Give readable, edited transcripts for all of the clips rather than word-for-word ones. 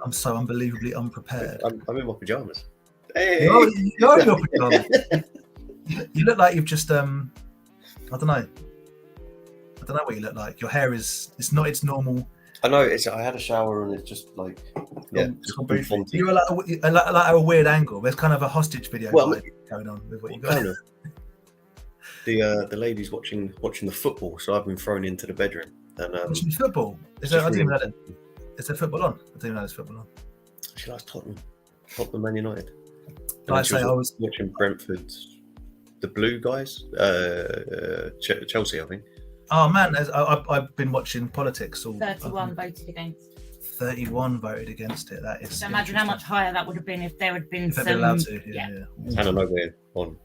I'm so unbelievably unprepared. I'm in my pajamas. Hey. You're in your pajamas. You look like you've just I don't know what you look like. Your hair it's not its normal. I know I had a shower and it's just like You're like a weird angle. There's kind of a hostage video going on with what you got. Kind of. The lady's watching the football, so I've been thrown into the bedroom. And watching football? Is there football on? I didn't know there's football on. She likes Tottenham Man United. I was watching Brentford, the Blue guys, Chelsea, I think. Oh man, I've been watching politics. 31 voted against. 31 voted against it. That is. So imagine how much higher that would have been if there had been if they'd been allowed to. Yeah. I don't know we're on.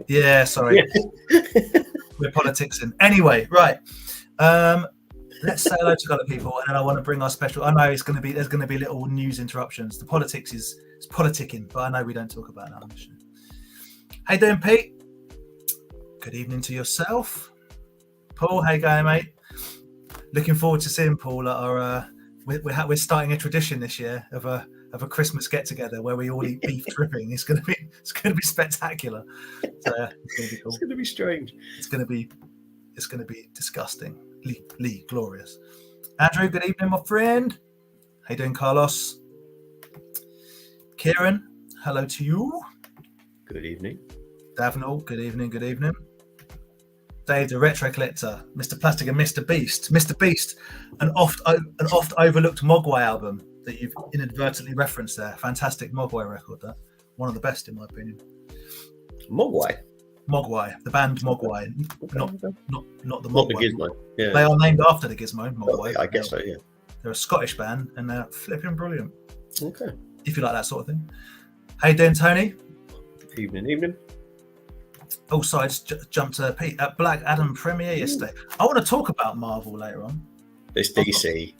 Yeah, sorry. We're politicsing. Anyway, right. Let's say hello to other people, and then I want to bring our special. I know there's going to be little news interruptions. The politics is politicking, but I know we don't talk about that on the show. How you doing, Pete? Good evening to yourself. Paul, how you going, mate? Looking forward to seeing Paul at our. We're starting a tradition this year of a Christmas get together where we all eat beef dripping. It's going to be spectacular. So, it's going to be cool. It's going to be strange. It's going to be disgusting. Lee, glorious. Andrew, good evening, my friend. How you doing, Carlos? Kieran, hello to you. Good evening. Davenal, good evening. Dave, the retro collector, Mr. Plastic and Mr. Beast. Mr. Beast, an oft overlooked Mogwai album that you've inadvertently referenced there. Fantastic Mogwai record, that one of the best in my opinion. Mogwai, the band Mogwai, not the Mogwai. Not the Gizmo. Yeah. They are named after the Gizmo. Mogwai. I guess so. Yeah. They're a Scottish band and they're flipping brilliant. Okay. If you like that sort of thing. How you doing, Tony? Evening. Also, I just jumped to Pete at Black Adam premiere yesterday. I want to talk about Marvel later on. It's DC.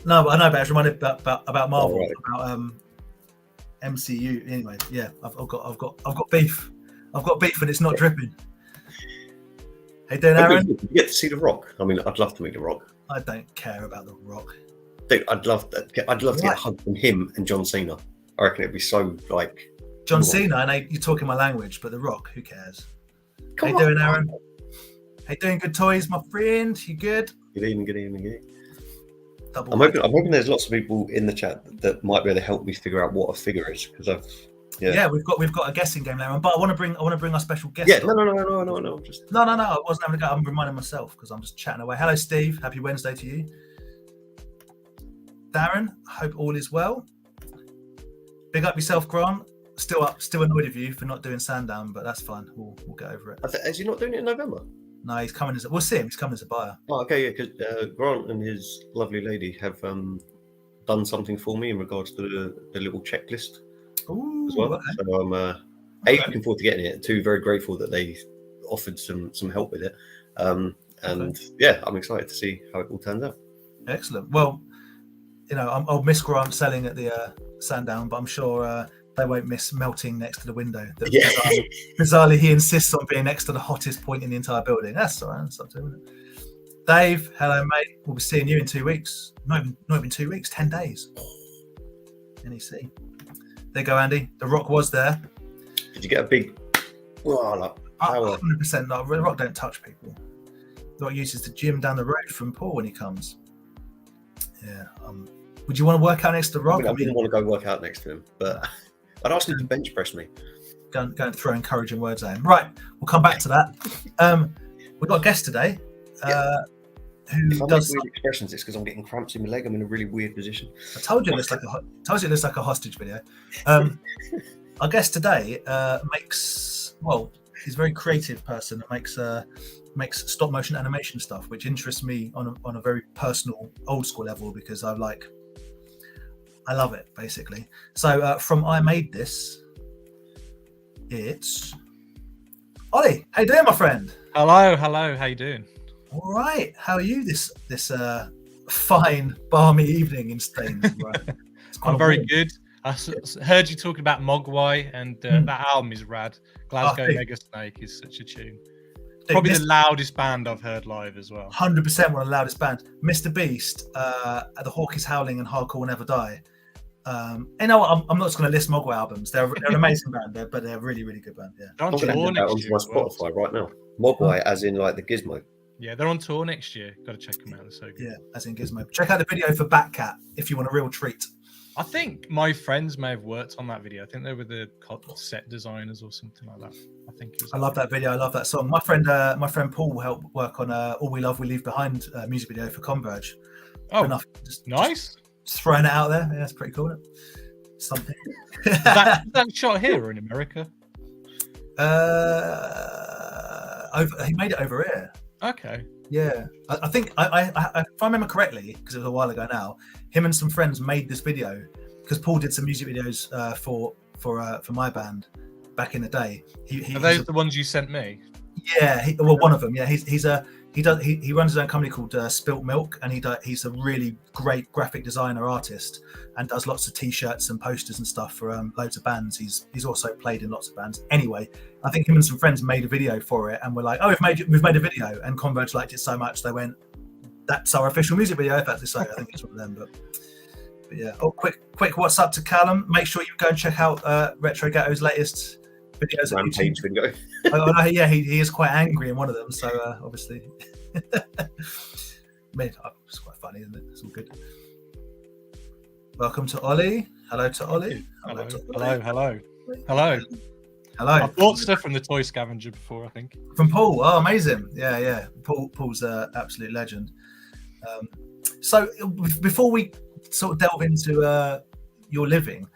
No, but I know, but I was reminded about Marvel, right. about MCU. Anyway, yeah, I've got beef. I've got beef and it's not dripping. Hey, Dan, Aaron. You get to see The Rock. I mean, I'd love to meet The Rock. I don't care about The Rock. Dude, I'd love to get a hug from him and John Cena. I reckon it'd be so like. John Cena, I know you're talking my language, but The Rock, who cares? How you doing, Aaron? How you doing, good toys, my friend? You good? Good evening. I'm hoping there's lots of people in the chat that might be able to help me figure out what a figure is, because we've got a guessing game later on, but I want to bring our special guest. Yeah, no. No. I wasn't having a go. I'm reminding myself because I'm just chatting away. Hello, Steve. Happy Wednesday to you. Darren, hope all is well. Big up yourself, Grant. Still annoyed with you for not doing Sandown, but that's fine. We'll get over it. Is he not doing it in November? No, he's coming we'll see him. He's coming as a buyer. Oh, okay, yeah, because Grant and his lovely lady have done something for me in regards to the little checklist as well. Okay. So I'm looking forward to getting it. Two, very grateful that they offered some help with it. I'm excited to see how it all turns out. Excellent. Well, I'll miss Grant selling at the Sandown, but I'm sure they won't miss melting next to the window. Bizarrely, he insists on being next to the hottest point in the entire building. That's all right. That's up to him. Dave, hello, mate. We'll be seeing you in 2 weeks. Not even 2 weeks, 10 days. NEC. There you go, Andy. The Rock was there. Did you get a big power? 100%. No, the Rock don't touch people. The Rock uses the gym down the road from Paul when he comes. Yeah. Would you want to work out next to Rock? I didn't want to go work out next to him, but I'd ask him to bench press me. Go and throw encouraging words at him. Right, we'll come back to that. We've got a guest today who does weird expressions. It's because I'm getting cramps in my leg. I'm in a really weird position. I told you it looks like a hostage video. Our guest today he's a very creative person that makes stop motion animation stuff, which interests me on a very personal, old school level because I love it, basically. So from I Made This, it's Ollie. How you doing, my friend? Hello. How you doing? All right. How are you this fine, balmy evening in Staines? I'm very good. I heard you talking about Mogwai, and that album is rad. Glasgow Mega Snake is such a tune. Probably the loudest band I've heard live as well. 100% one of the loudest bands. Mr. Beast, The Hawk is Howling and Hardcore Will Never Die. I'm not just going to list Mogwai albums. They're an amazing band, but they're a really, really good band. Yeah. I'm going to add that onto my Spotify right now. Mogwai, as in like the Gizmo. Yeah, they're on tour next year. Got to check them out. They're so good. Yeah, as in Gizmo. Check out the video for Batcat if you want a real treat. I think my friends may have worked on that video. I think they were the set designers or something like that. I think it was. I love that video. I love that song. My friend Paul helped work on All We Love We Leave Behind music video for Converge. Oh, just nice. Just throwing it out there. Yeah, it's pretty cool. Isn't it? Something. Is that shot here or in America? He made it over here. Okay. Yeah, I think I if I remember correctly, because it was a while ago now, him and some friends made this video because Paul did some music videos for my band back in the day. Are those the ones you sent me? Yeah, one of them. Yeah, he runs his own company called Spilt Milk, and he's a really great graphic designer artist and does lots of t-shirts and posters and stuff for loads of bands. He's also played in lots of bands. Anyway, I think him and some friends made a video for it, and we're like, oh, we've made a video, and Converge liked it so much they went, that's our official music video. If that's to say, I think it's one of them, but yeah. Oh, quick, what's up to Callum? Make sure you go and check out Retro Ghetto's latest videos. Rampage video. Yeah, he is quite angry in one of them, so obviously, it's quite funny, isn't it? It's all good. Welcome to Ollie. Hello to Ollie. Hello. I bought stuff from the toy scavenger before, I think. From Paul. Oh, amazing. Yeah. Paul's an absolute legend. So before we sort of delve into your living,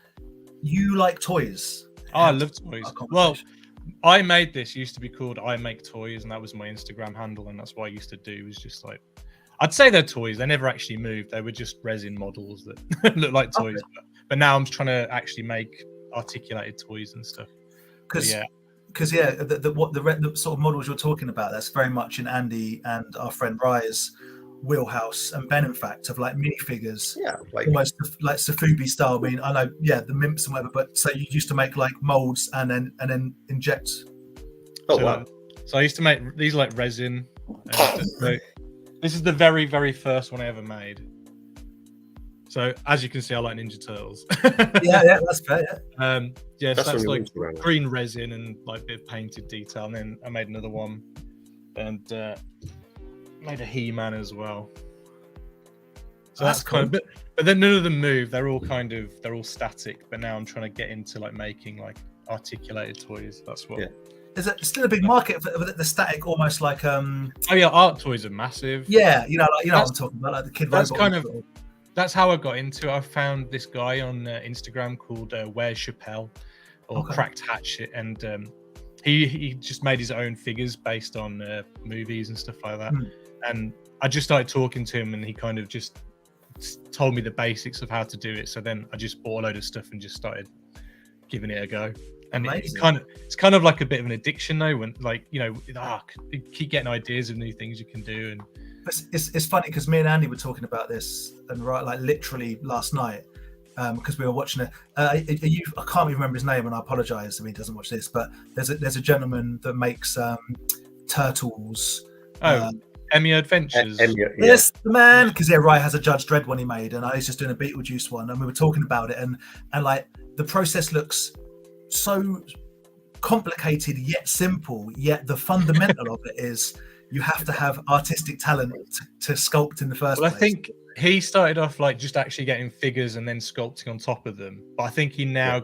you like toys? Oh, I love toys. Well, I made this. Used to be called I Make Toys, and that was my Instagram handle, and that's what I used to do. Was just like, I'd say they're toys. They never actually moved. They were just resin models that look like toys. Okay. But now I'm trying to actually make articulated toys and stuff. Because the sort of models you're talking about, that's very much in Andy and our friend Rye's wheelhouse, and Ben, in fact, of like minifigures, almost like Safubi style. I mean, I know, the Mimps and whatever, but so you used to make like molds and then inject. Wow! So I used to make these like resin. This is the very, very first one I ever made. So as you can see, I like Ninja Turtles. yeah, that's fair. So that's like green resin and like a bit of painted detail, and then I made another one and made a He-Man as well. So that's cool. Kind of, but then none of them move. They're all static. But now I'm trying to get into like making like articulated toys. That's what. Yeah. There's still a big market for the static, almost like Oh yeah, art toys are massive. Yeah, what I'm talking about, like the kid. That's kind of. That's how I got into it. I found this guy on Instagram called Where's Chappelle or Cracked Hatchet, and he just made his own figures based on movies and stuff like that. And I just started talking to him, and he kind of just told me the basics of how to do it. So then I just bought a load of stuff and just started giving it a go. And it's kind of like a bit of an addiction though, when like you keep getting ideas of new things you can do. And it's funny because me and Andy were talking about this, and like literally last night, because we were watching it. I can't even remember his name, and I apologise if he doesn't watch this. But there's a gentleman that makes turtles. Emmy Adventures. Yes, the man. Because Rye has a Judge Dredd one he made, and I was just doing a Beetlejuice one, and we were talking about it, and like the process looks so complicated yet simple. Yet the fundamental of it is you have to have artistic talent to sculpt in the first place. I think he started off like just actually getting figures and then sculpting on top of them. But I think he now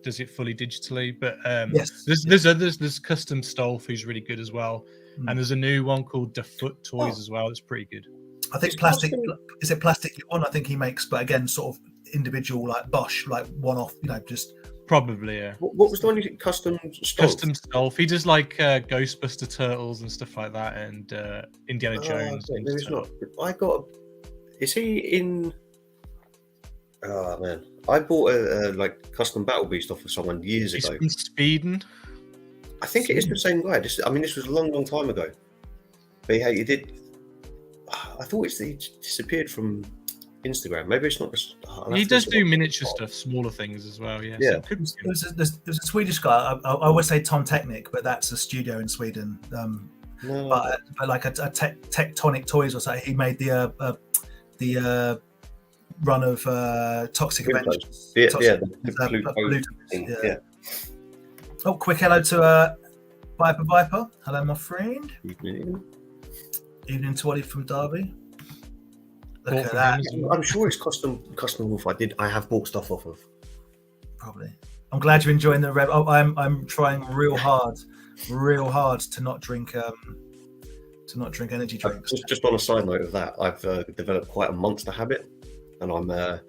does it fully digitally. But there's others. There's Custom Stolf, who's really good as well. And there's a new one called The Foot Toys as well. It's pretty good. I think Plastic one. I think he makes, but again, sort of individual, like Bosch, like one off. Just Probably, yeah. What was the one you did? Custom Stolf? Custom Stolf. He does like Ghostbuster Turtles and stuff like that, and Indiana Jones. Okay. No, it's not. I got. Is he in? Oh man, I bought a like custom Battle Beast off of someone years ago. He's from Sweden. I think it is the same guy. This was a long time ago. But yeah, he did. I thought he disappeared from Instagram. Maybe it's not. He does do miniature stuff, smaller things as well. Yeah. Yeah. So there's a Swedish guy. I always say Tom Technic, but that's a studio in Sweden. No. but like a Tectonic Toys or something. He made the run of Toxic Avengers. Yeah. Oh, quick hello to Viper. Hello, my friend. Evening to Ollie from Derby. Look at that. I'm sure it's custom wolf. I have bought stuff off of. Probably. I'm glad you're enjoying the rev. Oh, I'm trying real hard to not drink energy drinks. Just on a side note of that, I've developed quite a monster habit, and I'm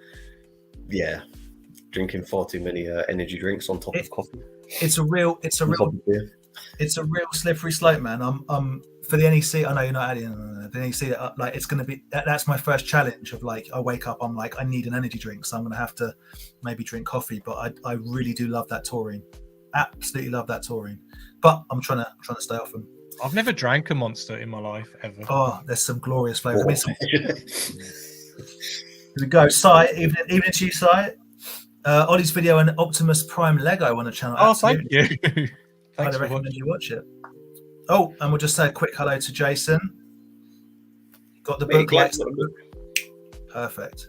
drinking far too many energy drinks on top of coffee. It's a real slippery slope, man. I'm for the NEC. I know you're not adding the NEC. Like it's going to be that's my first challenge of like I wake up, I'm like I need an energy drink, so I'm going to have to maybe drink coffee. But I really do love that taurine. Absolutely love that taurine. But I'm trying to stay off them. I've never drank a Monster in my life ever. Oh, there's some glorious flavors. Here we go. Sai, evening to you, Sai. Ollie's video and Optimus Prime Lego on the channel. Oh, thank you. I'd recommend you watch it. Oh, and we'll just say a quick hello to Jason. Got the book. Perfect.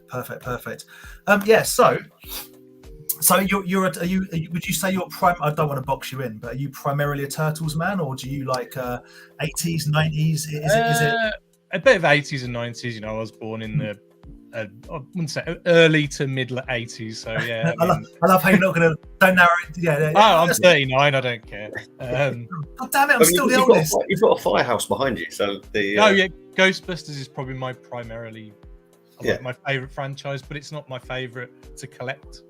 So you're would you say you're I don't want to box you in, but are you primarily a Turtles man, or do you like 80s, 90s? Is it a bit of 80s and 90s? You know, I was born in the I wouldn't say early to mid 80s. So yeah. I love how you're not going to don't narrow it. Yeah. I'm 39. I don't care. God damn it! I'm still the oldest. You've got a firehouse behind you, so the. Oh yeah, Ghostbusters is probably my primarily. Like my favorite franchise, but it's not my favorite to collect.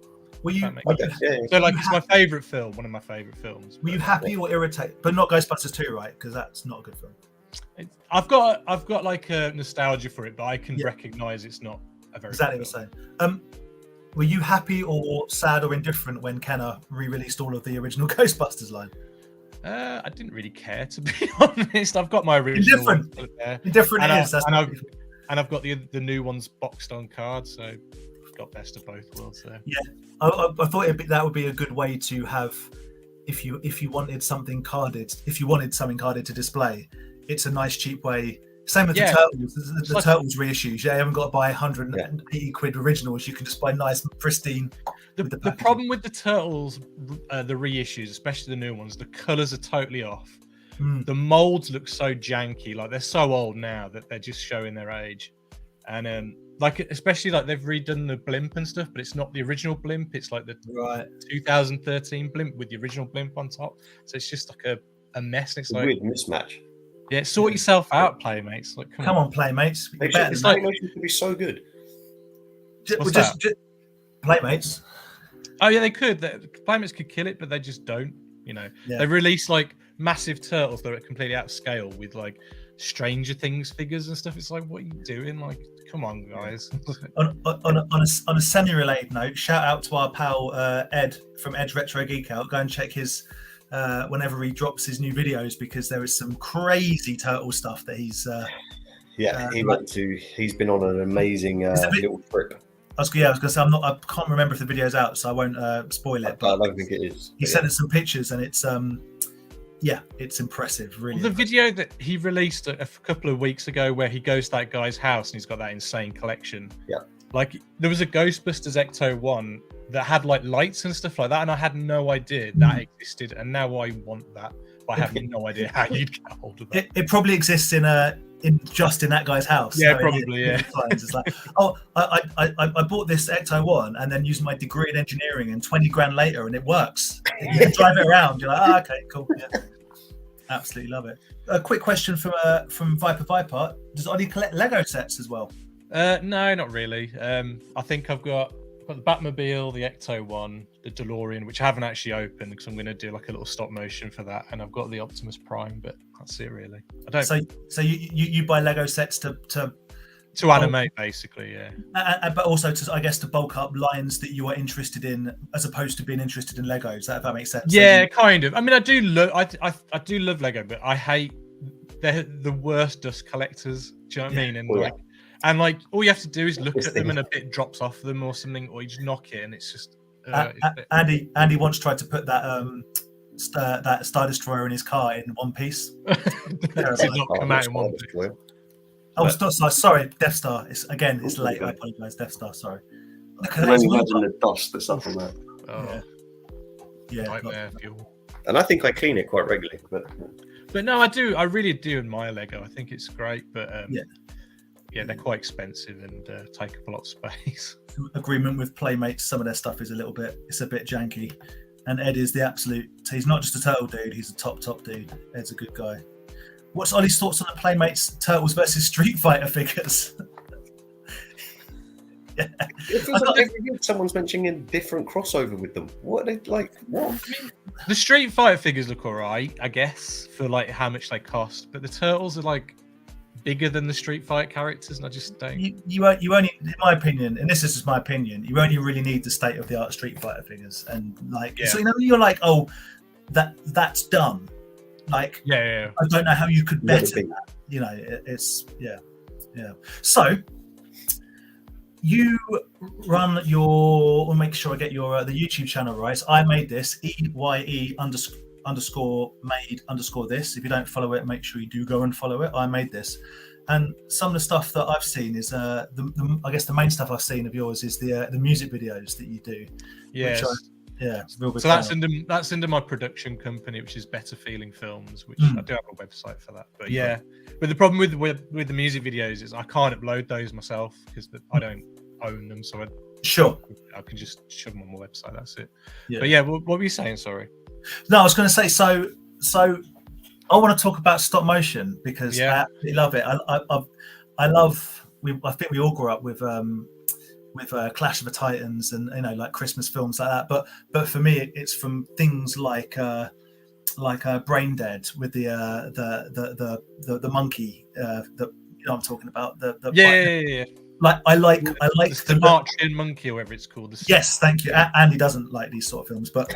Were you? So like, it's my favorite film, one of my favorite films. Were you happy or irritated? But not Ghostbusters 2, right? Because that's not a good film. I've got like a nostalgia for it, but I can recognize it's not a very exactly the same. Were you happy or sad or indifferent when Kenner re-released all of the original Ghostbusters line? I didn't really care, to be honest. I've got my original. Indifferent is. And I've got the new ones boxed on cards, so I've got best of both worlds there. Yeah, I thought that would be a good way to have, if you wanted something carded, to display. It's a nice cheap way. Same with the Turtles. The Turtles reissues. You haven't got to buy 180 quid originals. You can just buy nice, pristine. The problem with the Turtles, the reissues, especially the new ones, the colours are totally off. The molds look so janky, like they're so old now that they're just showing their age. And like especially like they've redone the blimp and stuff, but it's not the original blimp. It's like the 2013 blimp with the original blimp on top. So it's just like a mess. It's like weird mismatch. Yeah, sort yourself out, Playmates. Like, come on, Playmates. It's like it could be so good. Just Playmates. Oh yeah, they could. Playmates could kill it, but they just don't. You know, they release like massive turtles that are completely out of scale with like Stranger Things figures and stuff. It's like, what are you doing? Like, come on, guys. on a semi-related note, shout out to our pal Ed from Edge Retro Geek Out. Go and check his whenever he drops his new videos, because there is some crazy turtle stuff that he's. He's been on an amazing little trip. I was going to say I can't remember if the video's out, so I won't spoil it. But I don't think it is. He sent us some pictures, and it's it's impressive. Really, the video that he released a couple of weeks ago, where he goes to that guy's house and he's got that insane collection. Yeah, like there was a Ghostbusters Ecto 1 that had like lights and stuff like that, and I had no idea that existed, and now I want that, but I have no idea how you'd get hold of that. It probably exists in just in that guy's house. Yeah, probably. It's like, oh, I bought this Ecto 1 and then used my degree in engineering, and 20 grand later, and it works. You can drive it around. You're like, okay, cool. Yeah. Absolutely love it. A quick question from Viper. Does Ollie collect Lego sets as well? No, not really. I think I've got the Batmobile, the Ecto 1, the DeLorean, which I haven't actually opened because I'm going to do like a little stop motion for that, and I've got the Optimus Prime, but that's it really. I don't. So you buy Lego sets to animate, basically, yeah. But also to bulk up lines that you are interested in, as opposed to being interested in Legos. If that makes sense. Yeah, kind of. I mean, I do love Lego, but I hate they're the worst dust collectors. Do you know what I mean? And all you have to do is look at them, and a bit drops off them or something, or you just knock it, and it's just. Andy once tried to put that that Star Destroyer in his car in one piece. That did not come out in one piece. Oh, sorry, Death Star. It's late. I apologize, Death Star. Sorry. I can only imagine the dust that's up on that. Oh, yeah. Nightmare fuel. And I think I clean it quite regularly. But no, I really do admire Lego. I think it's great, but they're quite expensive and take up a lot of space. Agreement with Playmates. Some of their stuff is a bit janky. And Ed is the absolute. He's not just a turtle dude. He's a top dude. Ed's a good guy. What's Ollie's thoughts on the Playmates Turtles versus Street Fighter figures? Yeah. It feels like every year someone's mentioning a different crossover with them. What are they like? What? I mean, the Street Fighter figures look alright, I guess, for like how much they cost. But the Turtles are like bigger than the Street Fighter characters, and I just don't. You only, in my opinion, and this is just my opinion, you only really need the state of the art Street Fighter figures, and like, so you're like, oh, that's done. Like, I don't know how you could better that. It's. So you run we'll make sure I get your the YouTube channel right. I made this EYE_made_this. If you don't follow it, make sure you do go and follow it. I made this, and some of the stuff that I've seen is I guess the main stuff I've seen of yours is the music videos that you do. Yes. It's real big. So that's under my production company, which is Better Feeling Films, which I do have a website for that. But but the problem with the music videos is I can't upload those myself because I don't own them. So I can just shove them on my website. That's it. Yeah. But what were you saying? Sorry. No, I was going to say so. I want to talk about stop motion because I absolutely love it. I love. I think we all grew up with Clash of the Titans and like Christmas films like that. But for me, it's from things like Brain Dead with the monkey that I'm talking about. Like I like the Martian monkey or whatever it's called. Yes, thank you. Andy doesn't like these sort of films, but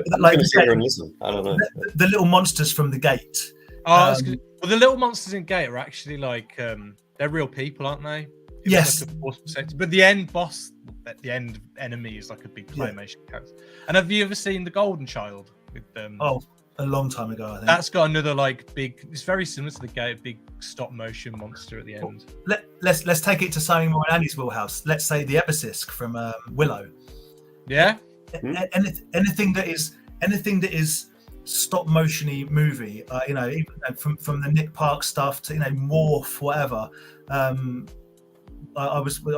like I don't know. The little monsters from the gate. Well, the little monsters in Gate are actually like they're real people, aren't they? Yes, like but the end boss, the end enemy is like a big claymation character. And have you ever seen The Golden Child with them? Oh, a long time ago, I think. That's got another like big. It's very similar to the Gate, big stop motion monster at the end. Let's take it to something more in Andy's wheelhouse. Let's say the Ebosisk from Willow. Yeah. Anything that is stop motiony movie. Even from the Nick Park stuff to Morph, whatever. I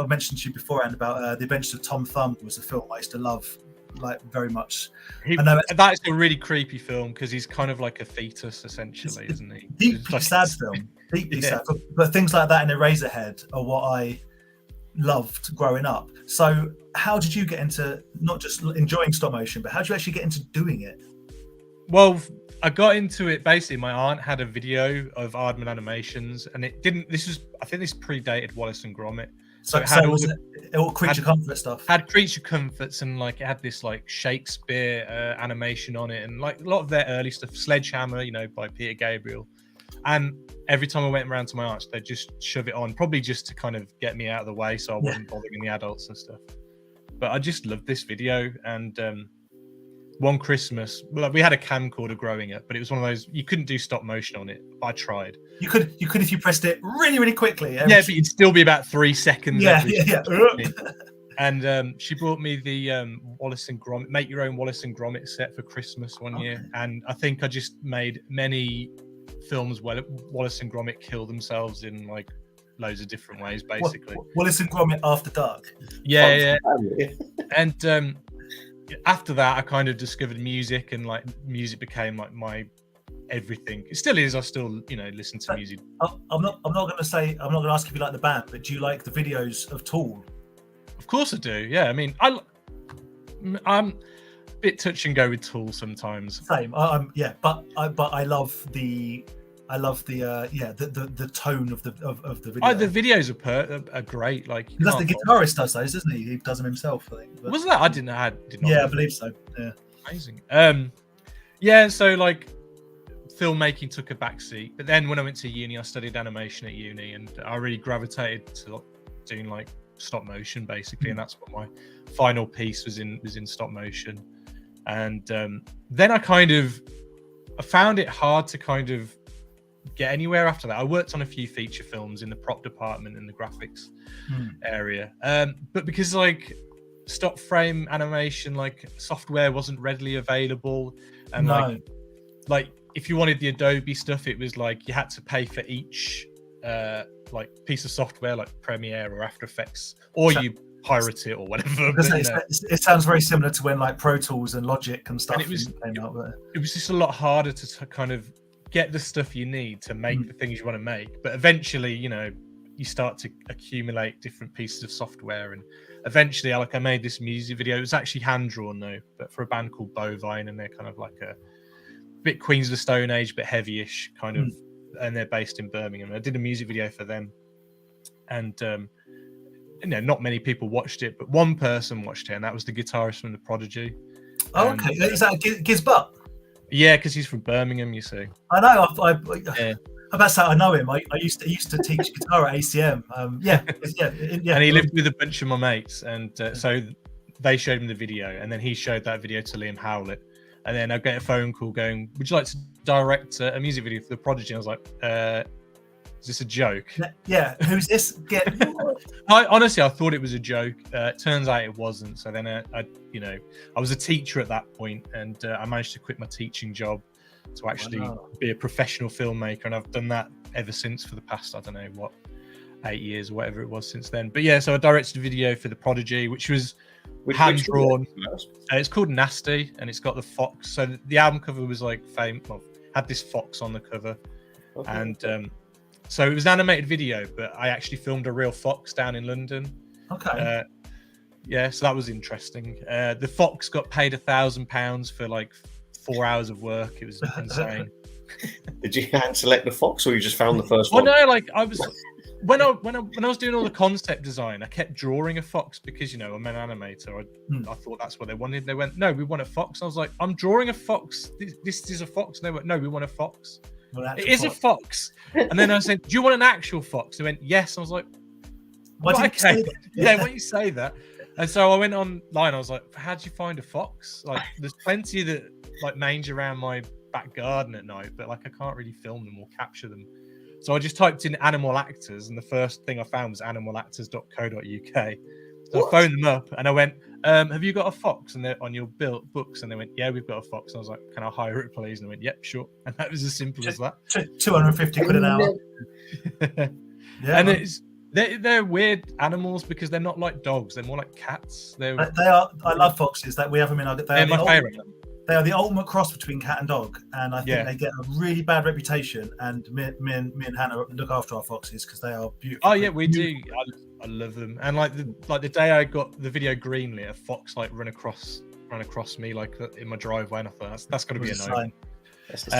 mentioned to you beforehand about The Adventures of Tom Thumb was a film I used to love, like very much. That's a really creepy film because he's kind of like a fetus essentially, isn't he? Deeply sad film, deeply sad. But things like that in Eraserhead are what I loved growing up. So how did you get into not just enjoying stop motion, but how did you actually get into doing it? Well, I got into it basically. My aunt had a video of Aardman Animations, and it didn't. I think this predated Wallace and Gromit. So it had all Creature Comfort stuff. Had Creature Comforts, and like it had this like Shakespeare animation on it, and like a lot of their early stuff, Sledgehammer, by Peter Gabriel. And every time I went around to my aunts, they'd just shove it on, probably just to kind of get me out of the way, so I wasn't bothering the adults and stuff. But I just loved this video, and one Christmas, we had a camcorder growing up, but it was one of those you couldn't do stop motion on it. I tried. You could if you pressed it really, really quickly. But it'd still be about 3 seconds. Yeah. And she brought me the Wallace and Gromit, make your own Wallace and Gromit set for Christmas one year, and I think I just made many films where Wallace and Gromit kill themselves in like loads of different ways, basically. Wallace and Gromit After Dark. Yeah. And after that, I kind of discovered music, and like music became like my everything. It still is. I still, listen to music. I'm not going to ask if you like the band, but do you like the videos of Tool? Of course I do. Yeah, I mean, I'm a bit touch and go with Tool sometimes. Same. But I love the tone of the video. The videos are great. Like that's the guitarist does those, isn't he? He does them himself, I think. Was that? I didn't know. I believe so. Yeah. Amazing. So like filmmaking took a backseat, but then when I went to uni, I studied animation at uni, and I really gravitated to doing like stop motion basically, and that's what my final piece was in stop motion. And then I found it hard to kind of get anywhere after that. I worked on a few feature films in the prop department and the graphics area, but because like stop frame animation like software wasn't readily available, and like if you wanted the Adobe stuff, it was like you had to pay for each like piece of software like Premiere or After Effects, or you pirate it or whatever. It sounds very similar to when like Pro Tools and Logic and stuff came out. It was just a lot harder to kind of get the stuff you need to make the things you want to make. But eventually, you know, you start to accumulate different pieces of software, and eventually I made this music video. It was actually hand drawn though, but for a band called Bovine, and they're kind of like a bit Queens of the Stone Age, but heavy-ish kind of, and they're based in Birmingham. I did a music video for them, and you know, not many people watched it, but one person watched it, and that was the guitarist from The Prodigy. Oh, okay. Is that Gizbutt? Yeah, because he's from Birmingham, you see. I know. That's how I know him. I used to teach guitar at ACM. Yeah. And he lived with a bunch of my mates, and so they showed him the video, and then he showed that video to Liam Howlett, and then I get a phone call going, "Would you like to direct a music video for The Prodigy?" And I was like, "Is this a joke?" Yeah. Who's this? Honestly, I thought it was a joke. Turns out it wasn't. So then I was a teacher at that point, and I managed to quit my teaching job to actually be a professional filmmaker, and I've done that ever since for the past, I don't know, 8 years or whatever it was since then. But yeah, so I directed a video for The Prodigy, which was hand drawn. It's called Nasty, and it's got the fox. So the album cover was like had this fox on the cover, and so it was an animated video, but I actually filmed a real fox down in London. Okay. Yeah, so that was interesting. The fox got paid £1,000 for like 4 hours of work. It was insane. Did you hand select the fox, or you just found the first one? Well, no, like I was when I was doing all the concept design, I kept drawing a fox because, you know, I'm an animator. I thought that's what they wanted. They went, "No, we want a fox." I was like, "I'm drawing a fox. This is a fox." And they went, "No, we want a fox." It is a fox. And then I said, "Do you want an actual fox?" They went, "Yes." I was like, why did you say that? Yeah, why do you say that? And so I went online. I was like, "How do you find a fox? Like, there's plenty that like mange around my back garden at night, but like I can't really film them or capture them." So I just typed in animal actors, and the first thing I found was animalactors.co.uk. So I phoned them up and I went, "Have you got a fox?" And they're on your books, and they went, "Yeah, we've got a fox." And I was like, "Can I hire it, please?" And they went, "Yep, sure." And that was as simple as that. 250 quid an hour. Yeah, and they're weird animals because they're not like dogs; they're more like cats. They are. I love foxes. That we have them in our. They're my favourite. They are the ultimate cross between cat and dog, and I think they get a really bad reputation. And me and Hannah look after our foxes because they are beautiful. Oh yeah, we do. I love them. And like the day I got the video greenlit, a fox like ran across me like in my driveway, and I thought that's got to be a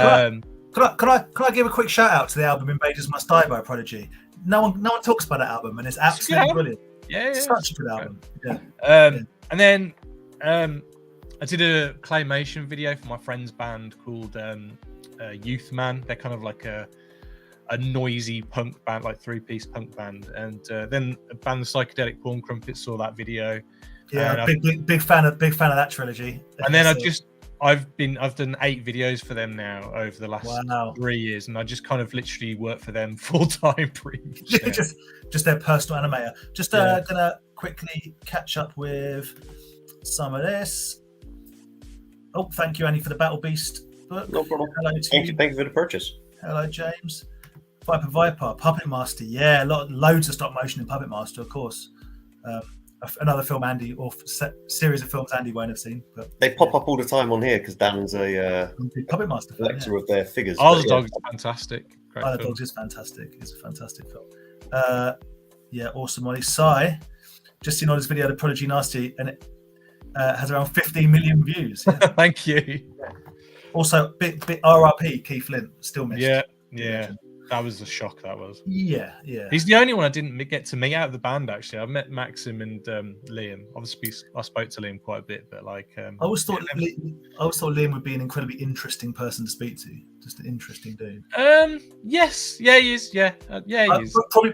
no. Could I give a quick shout out to the album "Invaders Must Die" by Prodigy? No one talks about that album, and it's absolutely brilliant. Yeah, such a good album. Yeah. And then I did a claymation video for my friend's band called Youth Man. They're kind of like a noisy punk band, like 3-piece punk band. And then a band, Psychedelic Corn Crumpets, saw that video. Yeah, big fan of that trilogy. And then I've done 8 videos for them now over the last 3 years, and I just kind of literally work for them full time, pretty much. just their personal animator. Just gonna quickly catch up with some of this. Oh, thank you, Annie, for the Battle Beast book. No problem. Hello to you. Thank you for the purchase. Hello, James. Viper, Puppet Master. Yeah, loads of stop motion in Puppet Master, of course. Another film Andy, or series of films Andy won't have seen. But they pop up all the time on here because Dan's a Puppet Master collector of their figures. Oz Dogs is fantastic. Isle of Dogs is fantastic. It's a fantastic film. Awesome, Ollie. Sai, just seen on this video, The Prodigy Nasty, and it has around 15 million views. Yeah. Thank you. Also, bit RRP, Keith Flint, still missed. Yeah. That was a shock. That was. Yeah. He's the only one I didn't get to meet out of the band. Actually, I've met Maxim and Liam. Obviously, I spoke to Liam quite a bit, but like, I always thought Liam would be an incredibly interesting person to speak to. Just an interesting dude. Yes, yeah, he is. Yeah, yeah, he is. Probably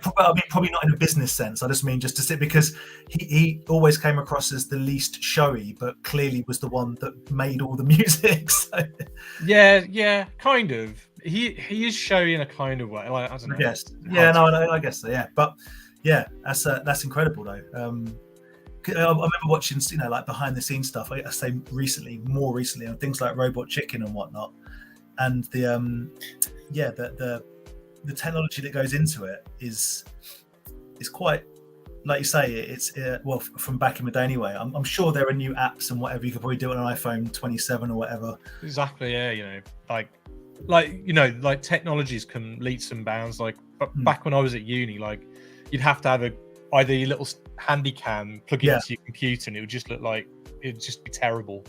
not in a business sense. I just mean just to sit, because he always came across as the least showy, but clearly was the one that made all the music. So. Yeah, kind of. He is showy in a kind of way. Like, I don't know. Yes. Yeah, no, I guess so. Yeah, but yeah, that's incredible though. I remember watching, like behind the scenes stuff. I say more recently, on things like Robot Chicken and whatnot, and the technology that goes into it is quite, like you say, it's well, from back in the day anyway. I'm sure there are new apps and whatever. You could probably do it on an iPhone 27 or whatever. Exactly. Yeah. Like technologies can leaps and bounds. Like back when I was at uni, like you'd have to have either your little handy cam plug into your computer, and it would just look like it'd just be terrible,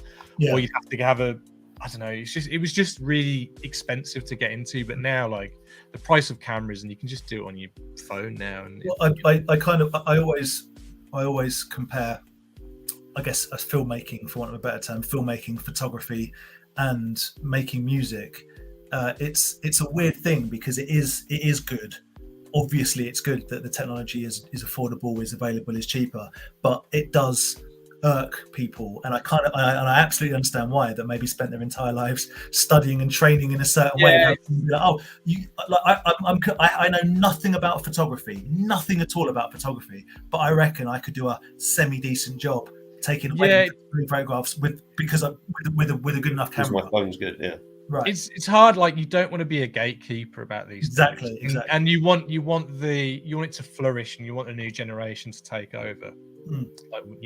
or you'd have to have I don't know. It was just really expensive to get into. But now, like the price of cameras, and you can just do it on your phone now. And I always compare, I guess, as filmmaking, for want of a better term, filmmaking, photography, and making music. It's a weird thing, because it is good. Obviously, it's good that the technology is affordable, is available, is cheaper, but it does irk people, and I absolutely understand why, that maybe spent their entire lives studying and training in a certain way. I know nothing about photography, nothing at all about photography, but I reckon I could do a semi-decent job taking photographs with a good enough camera. My phone's good, yeah. Right. It's hard. Like, you don't want to be a gatekeeper about these exactly things. And you want it to flourish, and you want a new generation to take over. Like, when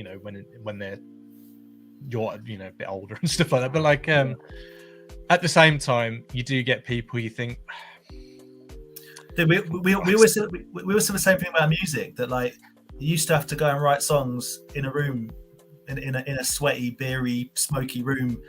you're a bit older and stuff like that. But like at the same time, you do get people you think. We always say the same thing about music, that like you used to have to go and write songs in a room, in a sweaty, beery, smoky room.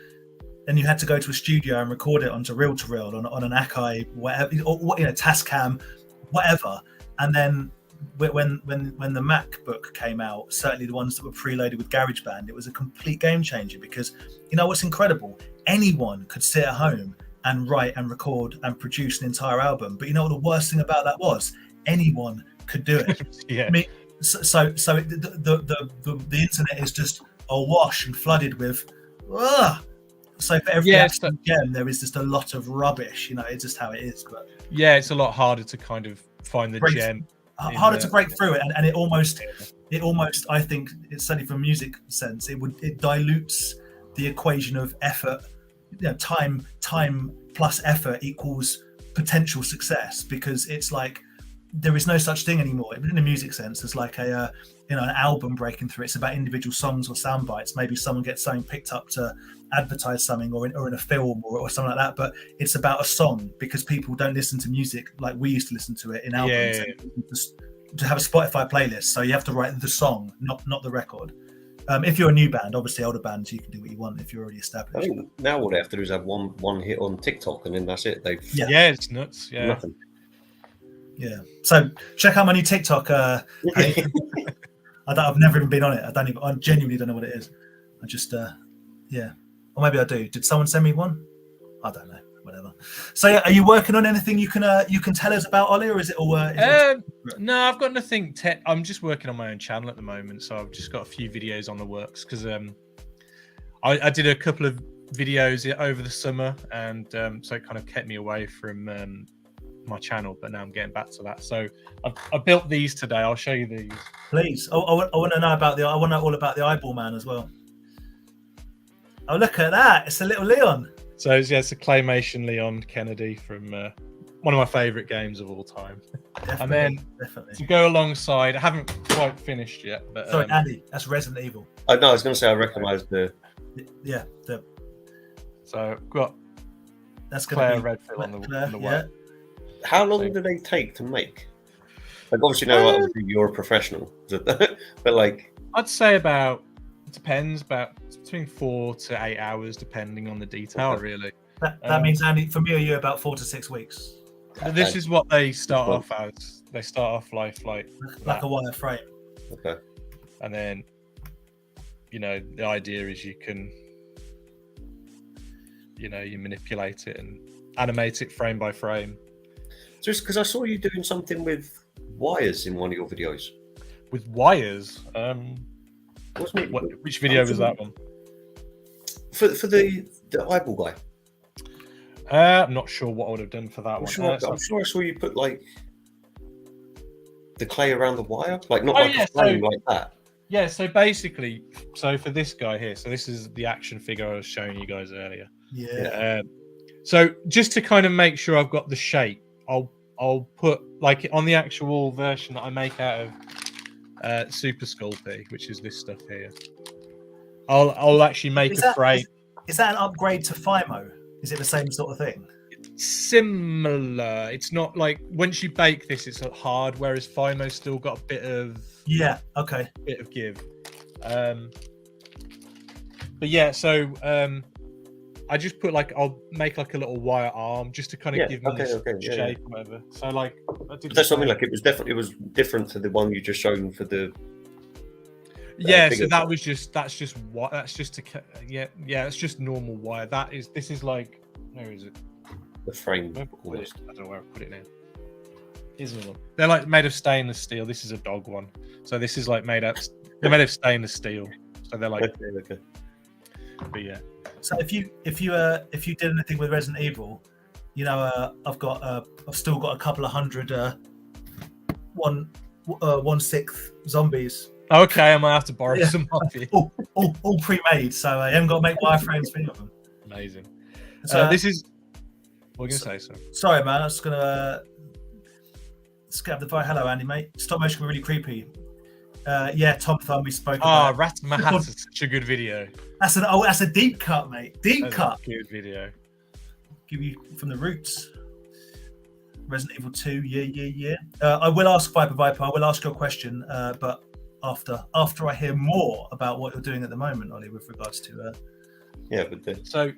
And you had to go to a studio and record it onto reel-to-reel on an Akai, whatever, or Tascam, whatever. And then when the MacBook came out, certainly the ones that were preloaded with GarageBand, it was a complete game changer, because what's incredible? Anyone could sit at home and write and record and produce an entire album. But you know what the worst thing about that was? Anyone could do it. Yeah. I mean, so the internet is just awash and flooded with. So for every gem, there is just a lot of rubbish. It's just how it is. But yeah, it's a lot harder to kind of find the gem. Harder to break through it, and it almost, I think, it's certainly from a music sense, it dilutes the equation of effort. Time plus effort equals potential success, because it's like there is no such thing anymore in a music sense. It's like an album breaking through. It's about individual songs or sound bites. Maybe someone gets something picked up to advertise something, or in a film or something like that, but it's about a song, because people don't listen to music like we used to listen to it in albums. To have a Spotify playlist, so you have to write the song, not the record. If you're a new band, obviously older bands, you can do what you want if you're already established. I think now what they have to do is have one hit on TikTok, and then that's it. It's nuts. Yeah. Nothing. Yeah. So check out my new TikTok. I've never even been on it. I genuinely don't know what it is. I just or maybe I do. Did someone send me one? I don't know. Whatever. So yeah, are you working on anything you can tell us about, Ollie, or is it all? No, I've got nothing. I'm just working on my own channel at the moment, so I've just got a few videos on the works, because I did a couple of videos over the summer, and so it kind of kept me away from my channel. But now I'm getting back to that. So I built these today. I'll show you these. Please. I want to know all about the eyeball man as well. Oh, look at that! It's a little Leon. So it's a claymation Leon Kennedy from one of my favourite games of all time. And then to go alongside, I haven't quite finished yet. But sorry, Andy, that's Resident Evil. Oh no, I was going to say I recognise the. Yeah. So I've got that's Claire Redfield on the way. How long do they take to make? Like, obviously, obviously you're a professional, but like, I'd say about between 4 to 8 hours, depending on the detail. Really. That means, Andy, for me, are you about 4 to 6 weeks? This is what they start off as. They start off like a wire frame. Okay. And then, the idea is you can, you manipulate it and animate it frame by frame. Just because I saw you doing something with wires in one of your videos. With wires? Wasn't it? Which video was that one? For the eyeball guy. I'm not sure what I would have done for that one. I'm sure I saw you put like the clay around the wire, like not a frame like that. Yeah, so basically, for this guy here, so this is the action figure I was showing you guys earlier. Yeah. So just to kind of make sure I've got the shape, I'll put like on the actual version that I make out of Super Sculpey, which is this stuff here. I'll actually make a frame. Is that an upgrade to FIMO? Is it the same sort of thing? Similar. It's not like once you bake this, it's hard, whereas FIMO's still got a bit of bit of give. But yeah, so I just put I'll make a little wire arm just to kind of give me shape or whatever. So that's something it was different to the one you just shown for the. So that's just normal wire. This is where is it? The frame. I don't know where I put it now. Here's another one. They're made of stainless steel. This is a dog one. So this is they're made of stainless steel. So they're okay. But yeah. So if you did anything with Resident Evil, I've still got a couple of hundred 1/6 zombies. Okay, I might have to borrow some of you. all pre-made, so I haven't got to make wireframes for any of them. Amazing. So this is. What are you gonna say, sir? Sorry, man. I was gonna scab the fire. Hello, Andy, mate. Stop motion can be really creepy. Tom Thumb, we spoke about. Ratmahat is such a good video. That's a deep cut, mate. That's cut. A good video. Give you from the roots. Resident Evil 2, yeah. I will ask Viper. I will ask your question, but after I hear more about what you're doing at the moment, Ollie, with regards to. So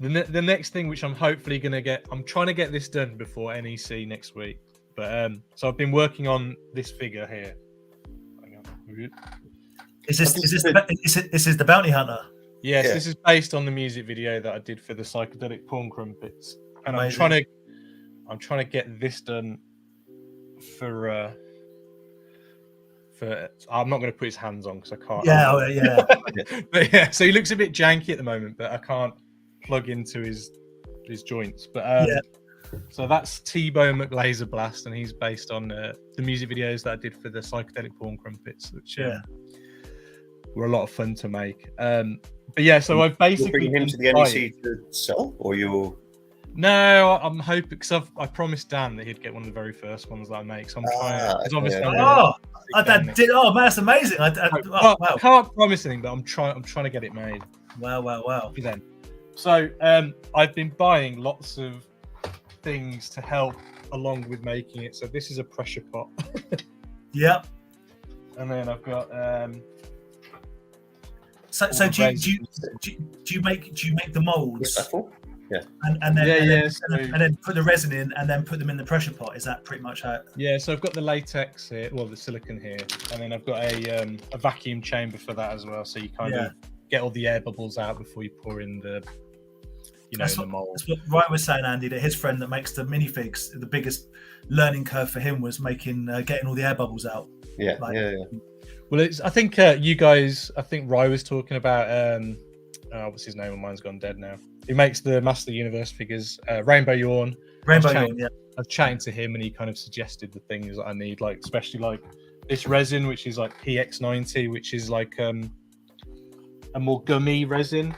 the next thing, which I'm hopefully going to get, I'm trying to get this done before NEC next week. But so I've been working on this figure here. Hang on. Is this the bounty hunter? Yes, this is based on the music video that I did for the psychedelic porn crumpets, and Amazing. I'm trying to get this done for. I'm not going to put his hands on because I can't. Yeah. But yeah, so he looks a bit janky at the moment, but I can't plug into his joints. But so that's T-Bone McLaser Blast, and he's based on the music videos that I did for the psychedelic porn crumpets, which were a lot of fun to make. But yeah, so I've basically bring him to the NEC to sell, or you're. No, I'm hoping because I promised Dan that he'd get one of the very first ones that I make. So I'm trying. Man, that's amazing. Wow. I can't promise anything, but I'm trying to get it made. Wow. For them. So I've been buying lots of things to help along with making it. So this is a pressure pot. Yep. And then I've got. So do you make the molds? Yeah. And then put the resin in, and then put them in the pressure pot. Is that pretty much how? Yeah. So I've got the latex here, the silicone here, and then I've got a vacuum chamber for that as well. So you kind of get all the air bubbles out before you pour in the. In the mold. That's what Ryan was saying, Andy, that his friend that makes the minifigs, the biggest learning curve for him was getting all the air bubbles out. Yeah. Well, I think you guys. I think Ryan was talking about. What's his name? Mine's gone dead now. He makes the Master of the Universe figures, Rainbow Yawn. I've chatted to him, and he kind of suggested the things that I need, especially this resin, which is PX90, which is a more gummy resin.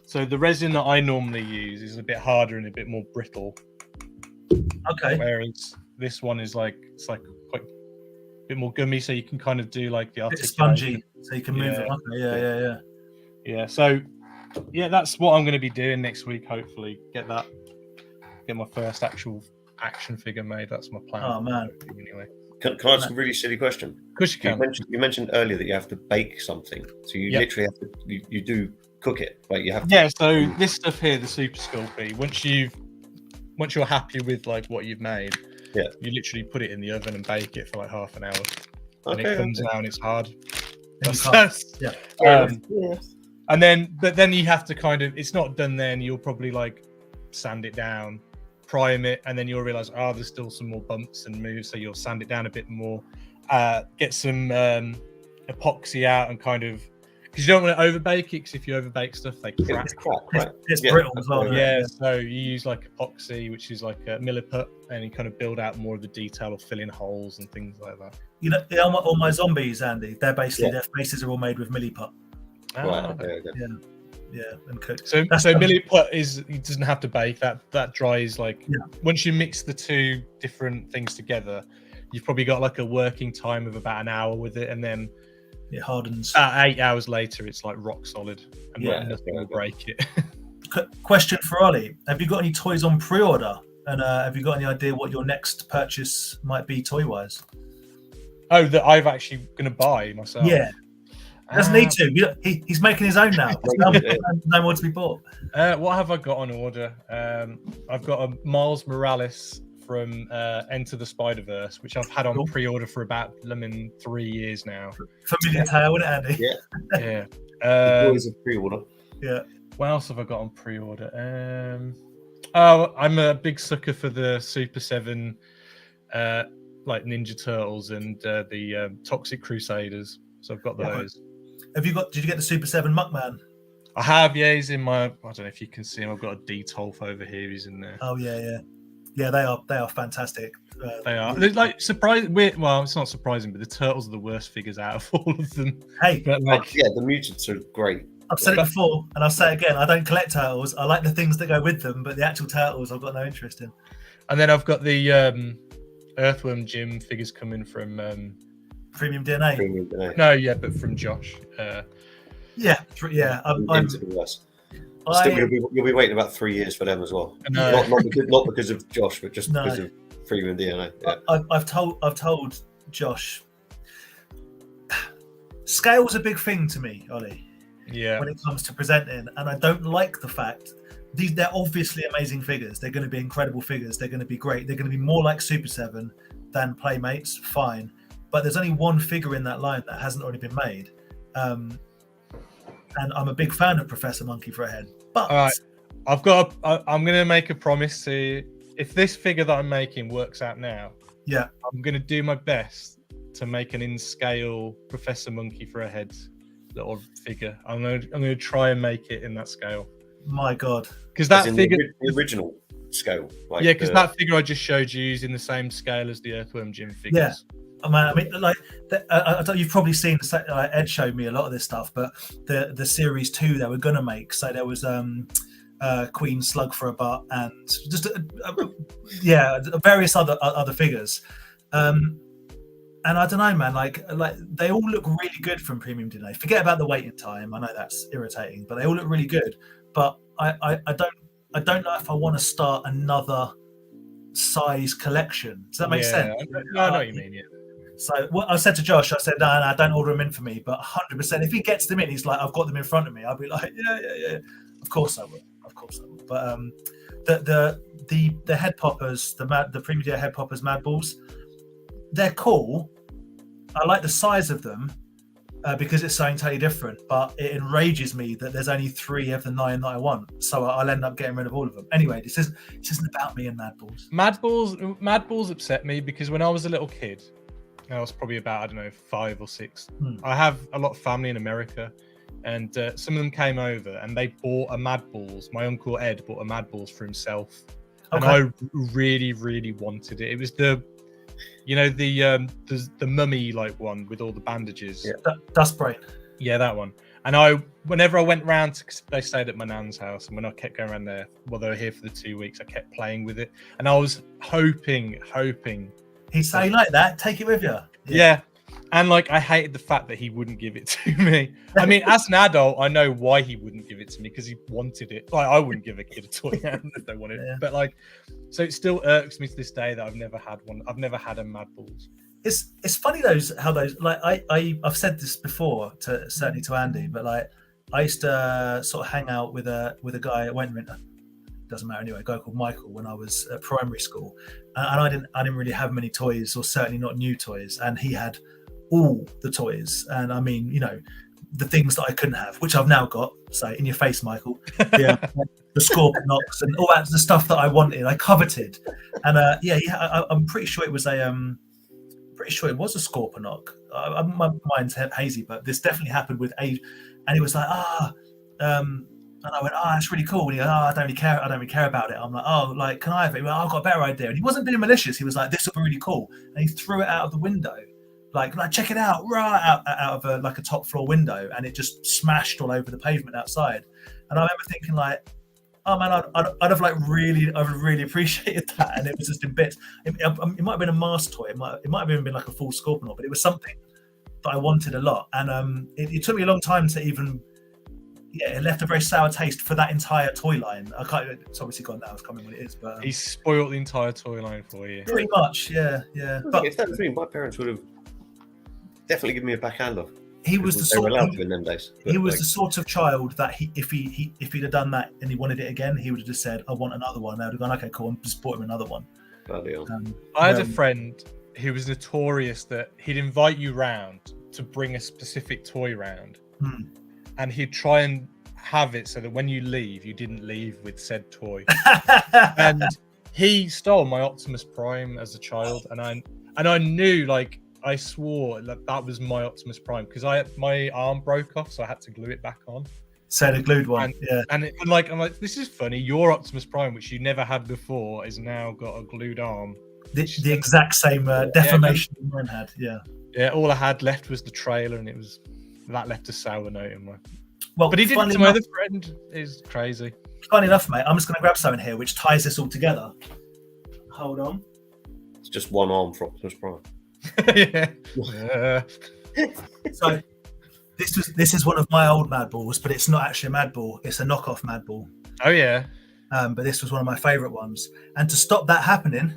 So the resin that I normally use is a bit harder and a bit more brittle. Okay. Whereas this one is quite a bit more gummy, so you can kind of do the articulation. Spongy, so you can move it. Okay. Yeah. So that's what I'm going to be doing next week. Hopefully, get my first actual action figure made. That's my plan. Oh man. Anyway, can I ask a really silly question? Of course you can. You mentioned earlier that you have to bake something, so you literally have to. You do cook it, you have. Yeah. So this stuff here, the Super Sculpey, once you've once you're happy with like what you've made, Yeah. you literally put it in the oven and bake it for like half an hour, and Okay, it comes out and it's hard. And you can't- yeah. And then you have to kind of, it's not done then, you'll probably like sand it down, prime it, and then you'll realize, there's still some more bumps and moves, so you'll sand it down a bit more, get some epoxy out, and kind of, because you don't want to overbake it, because if you overbake stuff, they crack. It's crack, right? It's brittle as well. Yeah, so you use like epoxy, which is like a milliput, and you kind of build out more of the detail of filling holes and things like that. You know, all my zombies, Andy, they're basically their faces are all made with milliput. Right, okay. Yeah, and cooked. So milliput it doesn't have to bake. That dries like once you mix the two different things together, you've probably got like a working time of about an hour with it, and then it hardens. 8 hours later, it's like rock solid, and nothing will break it. Question for Ollie: have you got any toys on pre-order? And have you got any idea what your next purchase might be toy-wise? Oh, that I've actually going to buy myself. Yeah. Doesn't need to. He's making his own now. No more to be bought. What have I got on order? I've got a Miles Morales from Enter the Spider-Verse, which I've had on pre-order for about 3 years now. Familiar tale, wouldn't it, Andy? Yeah. The boys of pre-order. Yeah. What else have I got on pre-order? I'm a big sucker for the Super 7, like Ninja Turtles and the Toxic Crusaders. So I've got those. Have you got? Did you get the Super 7 Muckman? I have. Yeah, he's in my. I don't know if you can see him. I've got a Detolf over here. He's in there. Oh yeah. They are fantastic. They are. They're like surprising. Well, it's not surprising, but the turtles are the worst figures out of all of them. Hey, but like, the mutants are great. I've said it before, and I'll say it again. I don't collect turtles. I like the things that go with them, but the actual turtles, I've got no interest in. And then I've got the Earthworm Jim figures coming from Premium DNA. No, yeah, but from Josh. I'm Into the West. Still, you'll be waiting about 3 years for them as well. Not because of Josh, but just because of Premium DNA. Yeah. I've told Josh. Scale's a big thing to me, Ollie. Yeah. When it comes to presenting, and I don't like the fact they're obviously amazing figures. They're going to be incredible figures. They're going to be great. They're going to be more like Super 7 than Playmates. Fine. But there's only one figure in that line that hasn't already been made. And I'm a big fan of Professor Monkey for a Head. But all right, I'm going to make a promise to, if this figure that I'm making works out now, I'm going to do my best to make an in-scale Professor Monkey for a Head little figure. I'm going to try and make it in that scale. My God. Because that figure, the original scale. Like because that figure I just showed you is in the same scale as the Earthworm Jim figures. Yeah. I mean, like, you've probably seen Ed showed me a lot of this stuff, but the series 2 they were going to make. So there was Queen Slug for a Butt and just various other figures. And I don't know, man. Like they all look really good from Premium DNA. Forget about the waiting time. I know that's irritating, but they all look really good. But I don't know if I want to start another size collection. Does that make sense? No, I know what you mean. Yeah. So what I said to Josh, I said, no, don't order them in for me. But 100%, if he gets them in, he's like, I've got them in front of me. I'll be like, yeah. Of course I will. But the head poppers, the Premium DNA head poppers, Mad Balls, they're cool. I like the size of them because it's something totally different. But it enrages me that there's only 3 of the 9 that I want. So I'll end up getting rid of all of them. Anyway, this isn't about me and Mad Balls. Mad Balls upset me because when I was a little kid, I was probably about, 5 or 6. I have a lot of family in America, and some of them came over and they bought a Mad Balls. My uncle Ed bought a Mad Balls for himself, and I really, really wanted it. It was the mummy like one with all the bandages. Yeah, Dust Brain. Yeah, that one. And whenever I went round, they stayed at my nan's house, and when I kept going around there, they were here for the 2 weeks, I kept playing with it, and I was hoping. He'd say like that, take it with you. Yeah. And like I hated the fact that he wouldn't give it to me. I mean, as an adult, I know why he wouldn't give it to me, because he wanted it. Like I wouldn't give a kid a toy if they wanted it. But like, so it still irks me to this day that I've never had one. I've never had a Mad Balls. It's funny how those like I've said this before certainly to Andy, but like I used to sort of hang out with a guy. Wait a minute. doesn't matter anyway, a guy called Michael when I was at primary school, and I didn't really have many toys, or certainly not new toys, and he had all the toys, and I mean, the things that I couldn't have, which I've now got. So in your face, Michael. Yeah, the Scorponok and all that, the stuff that I wanted, I coveted, and I'm pretty sure it was a Scorponok. My mind's hazy, but this definitely happened with a, and he was like, and I went, that's really cool. And he goes, I don't really care about it. I'm like, can I have it? He went, I've got a better idea. And he wasn't being malicious. He was like, this will be really cool. And he threw it out of the window. Like check it out, right out of a top floor window. And it just smashed all over the pavement outside. And I remember thinking like, oh man, I'd have really appreciated that. And it was just in bits. It might have been a Mars toy. It might have even been like a full Scorponok, but it was something that I wanted a lot. And it took me a long time to even, it left a very sour taste for that entire toy line. It's obviously gone now. It's coming when it is, but he spoiled the entire toy line for you. Pretty much, yeah. But if that was me, my parents would have definitely given me a backhand off. He was the sort allowed to in them days. He was the sort of child that if he'd have done that and he wanted it again, he would have just said, "I want another one." They would have gone, "Okay, cool," and just bought him another one. I had a friend who was notorious that he'd invite you round to bring a specific toy round. And he'd try and have it so that when you leave, you didn't leave with said toy. And he stole my Optimus Prime as a child, and I knew, like, I swore that was my Optimus Prime because my arm broke off, so I had to glue it back on. So the glued one, And I'm like, this is funny. Your Optimus Prime, which you never had before, is now got a glued arm. The exact same deformation mine had. Yeah. All I had left was the trailer, and that left a sour note in my. Well, but he did it to my other friend. Is crazy. Funny enough, mate. I'm just going to grab something here which ties this all together. Hold on. It's just one arm for Optimus Prime. Yeah. So this is one of my old Mad Balls, but it's not actually a Mad Ball. It's a knockoff Mad Ball. Oh yeah. But this was one of my favourite ones. And to stop that happening,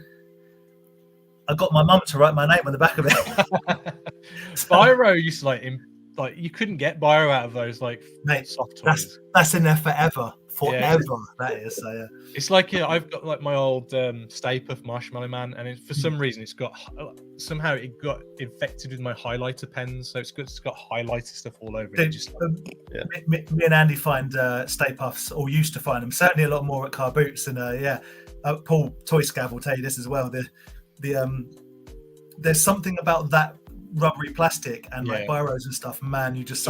I got my mum to write my name on the back of it. Biro used to you couldn't get Biro out of those soft toys. That's in there forever. That is. So yeah. It's like I've got like my old Stay Puft Marshmallow Man, and for some reason it got infected with my highlighter pens, so it's got highlighter stuff all over it. Me and Andy find Stay Puffs, or used to find them. Certainly a lot more at car boots, and Paul Toy Scav will tell you this as well. There's something about that rubbery plastic and like Biros and stuff, man, you just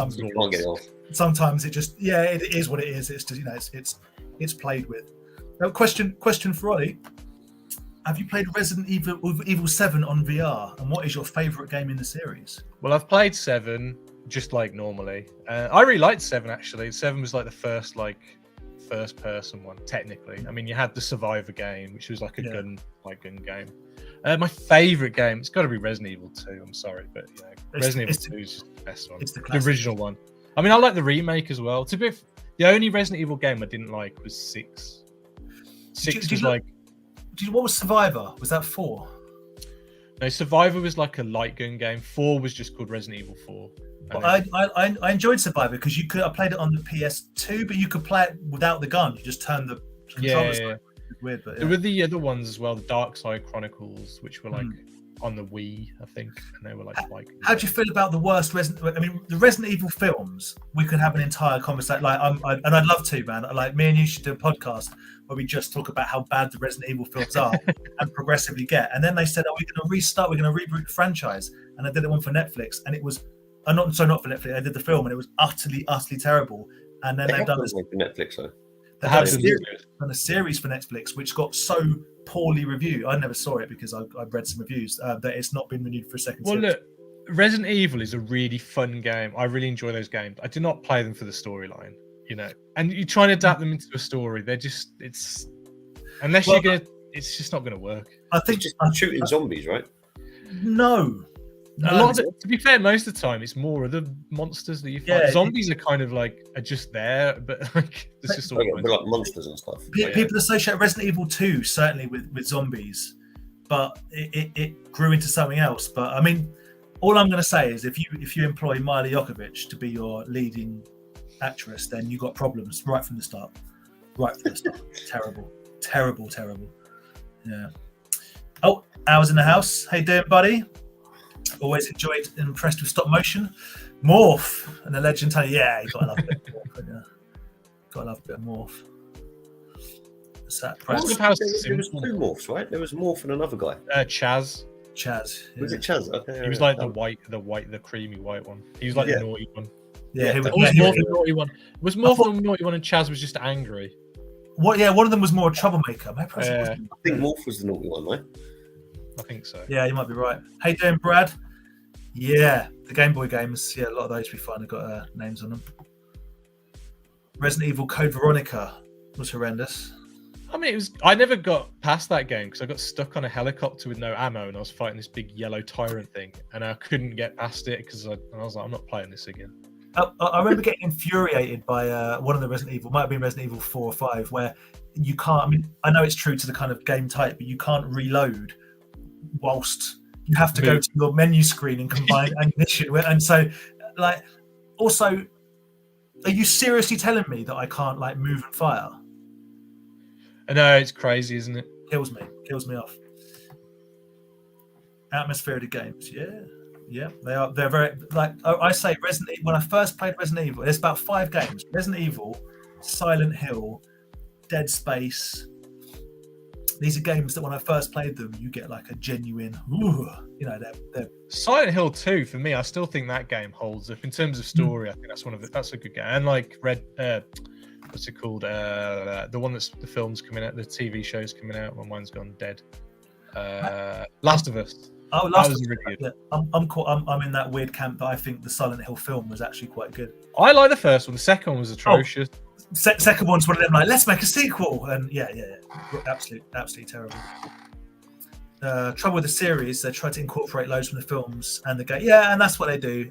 sometimes it just it is what it is. It's just it's played with. Now, question for Ollie: have you played Resident Evil 7 on VR, and what is your favorite game in the series? Well, I've played 7 just like normally. I really liked 7 actually. 7 was like the first person one technically. I mean, you had the Survivor game, which was like a gun game. My favorite game, it's got to be Resident Evil 2. I'm sorry, but Resident Evil 2 is just the best one. It's the original one. I mean, I like the remake as well. The only Resident Evil game I didn't like was 6. 6 was like. What was Survivor? Was that 4? No, Survivor was like a light gun game. 4 was just called Resident Evil 4. Well, I enjoyed Survivor because I played it on the PS2, but you could play it without the gun. You just turn the controllers. Yeah. Weird, but there were the other ones as well, the Dark Side Chronicles, which were like on the Wii, I think, and they were like. How do you feel about the worst the Resident Evil films? We could have an entire conversation. And I'd love to, man. Like me and you should do a podcast where we just talk about how bad the Resident Evil films are and progressively get. And then they said, we're going to restart. We're going to reboot the franchise. And I did one for Netflix, and it was not for Netflix. I did the film, and it was utterly terrible. And then they've done this for Netflix, though. They had a series for Netflix which got so poorly reviewed. I never saw it because I've read some reviews that it's not been renewed for a second series. Look, Resident Evil is a really fun game. I really enjoy those games. I do not play them for the storyline, and you try and adapt them into a story. They're just it's just not going to work. I think just shooting zombies, right? No. To be fair, most of the time it's more of the monsters that you find. Yeah, zombies are kind of are just there, but it's just all like monsters and stuff. People associate Resident Evil 2 certainly with zombies, but it grew into something else. But I mean, all I'm going to say is if you employ Mila Jovovich to be your leading actress, then you got problems right from the start. Right from the start. Terrible. Yeah. Oh, Hours in the house. How you doing, buddy? Always enjoyed and impressed with stop motion. Morph and the legend. Yeah, you gotta love a bit of Morph. Yeah. Gotta love a bit of Morph. What's that? There was two Morphs, right? There was Morph and another guy. Chaz. Chaz. Yeah. Was it Chaz? Okay, He was like the creamy white one. He was like the naughty one. Yeah, he was Morph the naughty one. Was Morph the naughty one and Chaz was just angry? What? Yeah, one of them was more a troublemaker. I think Morph was the naughty one, right? I think so. Yeah, you might be right. How you doing, Brad? Yeah, the Game Boy games. Yeah, a lot of those we find have got names on them. Resident Evil Code Veronica was horrendous. I mean, I never got past that game because I got stuck on a helicopter with no ammo, and I was fighting this big yellow tyrant thing, and I couldn't get past it because I was like, I'm not playing this again. I remember getting infuriated by one of the Resident Evil, might have been Resident Evil 4 or 5, where you can't. I mean, I know it's true to the kind of game type, but you can't reload whilst you have to go to your menu screen and combine ammunition. And so, like, also, are you seriously telling me that I can't like move and fire? I know, it's crazy, isn't it? Kills me off. Atmospheric games, yeah, they are. They're very like I say. Resident Evil. When I first played Resident Evil, there's about 5 games: Resident Evil, Silent Hill, Dead Space. These are games that when I first played them, you get like a genuine, they're Silent Hill 2 for me. I still think that game holds up in terms of story. I think that's a good game. And like what's it called? The one that's the film's coming out, the TV show's coming out. My mind's gone dead. Last of Us. Oh, Last of Us. Really good. Yeah. I'm in that weird camp that I think the Silent Hill film was actually quite good. I like the first one. The second one was atrocious. Second one's one of them like, let's make a sequel, and yeah, absolutely terrible. Trouble with the series, they try to incorporate loads from the films and the game. Yeah, and that's what they do.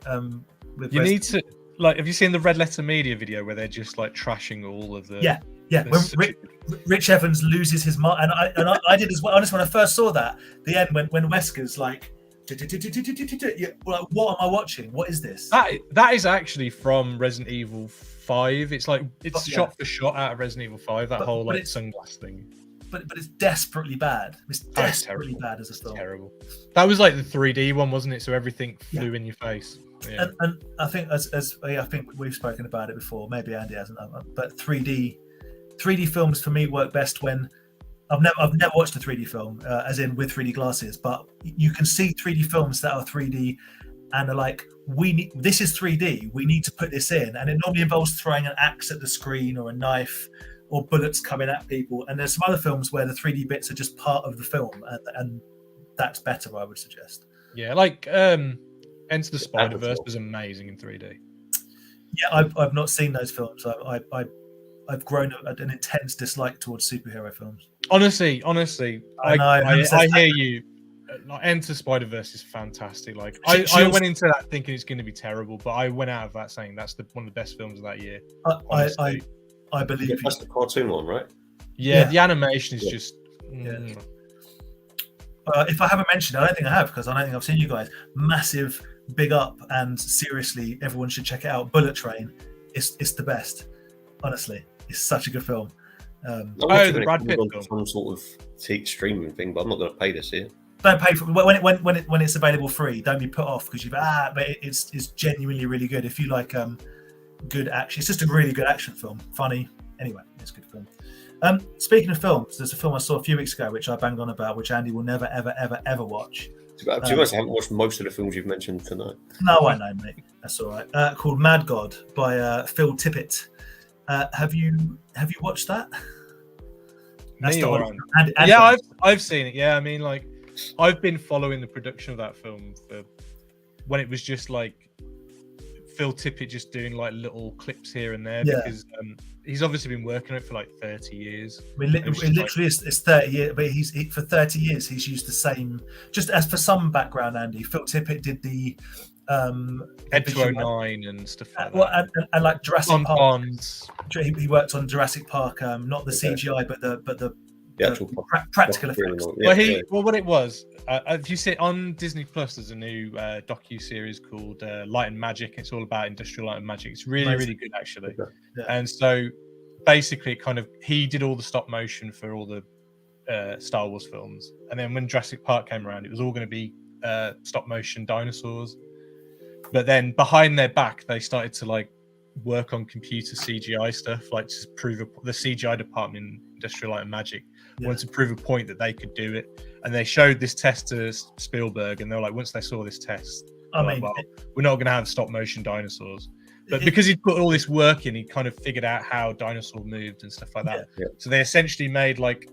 You need to like. Have you seen the Red Letter Media video where they're just like trashing all of the? Yeah. When Rich Evans loses his mind, and I did as well. Honestly, when I first saw that, the end when Wesker's like, what am I watching? What is this? That is actually from Resident Evil 5. It's like shot for shot out of Resident Evil 5. That whole like sunglass thing. But it's desperately bad. It's desperately bad as a film. Terrible. That was like the 3D one, wasn't it? So everything flew in your face. Yeah. And I think as I think we've spoken about it before. Maybe Andy hasn't, but 3D films for me work best when I've never watched a 3D film, as in with 3D glasses. But you can see 3D films that are 3D and are like, this is 3D. We need to put this in, and it normally involves throwing an axe at the screen or a knife or bullets coming at people. And there's some other films where the 3D bits are just part of the film, and that's better, I would suggest. Yeah, like Enter the Spider-Verse was amazing in 3D. Yeah, I've not seen those films. I've grown an intense dislike towards superhero films. Honestly, I hear you. Like, Enter Spider-Verse is fantastic. Like I went into that thinking it's going to be terrible, but I went out of that saying that's one of the best films of that year. I believe you. That's the cartoon one, right? Yeah, the animation is just. If I haven't mentioned it, I don't think I have, because I don't think I've seen you guys. Massive, big up, and seriously, everyone should check it out. Bullet Train, it's the best. Honestly, it's such a good film. The Brad Pitt film. Some sort of streaming thing, but I'm not going to pay to see it. Don't pay for when it's available free. Don't be put off because but it's genuinely really good. If you like good action, it's just a really good action film. Funny, anyway, it's a good film. Speaking of films, there's a film I saw a few weeks ago which I banged on about, which Andy will never ever watch. To be honest, I haven't watched most of the films you've mentioned tonight. No, I know, mate. That's all right. Called Mad God by Phil Tippett. Have you watched that? I've seen it. Yeah, I mean, like, I've been following the production of that film for when it was just like Phil Tippett just doing like little clips here and there, because he's obviously been working on it for like 30 years. I mean, it's 30 years, but for 30 years he's used the same. Just as for some background, Andy, Phil Tippett did the Ed 209 and stuff like that. And like Jurassic Park. He worked on Jurassic Park, not the CGI, but the actual practical effects. What it was, if you see it on Disney Plus, there's a new docu-series called Light and Magic. It's all about industrial light and magic. It's really, really good, actually. Yeah. And so basically he did all the stop motion for all the Star Wars films, and then when Jurassic Park came around, it was all going to be stop motion dinosaurs. But then behind their back, they started to like work on computer CGI stuff, like to prove the CGI department in Industrial Light and Magic wanted to prove a point that they could do it, and they showed this test to Spielberg, and they were like, once they saw this test, we're not going to have stop motion dinosaurs. But because he'd put all this work in, he kind of figured out how dinosaurs moved and stuff like that. Yeah. So they essentially made like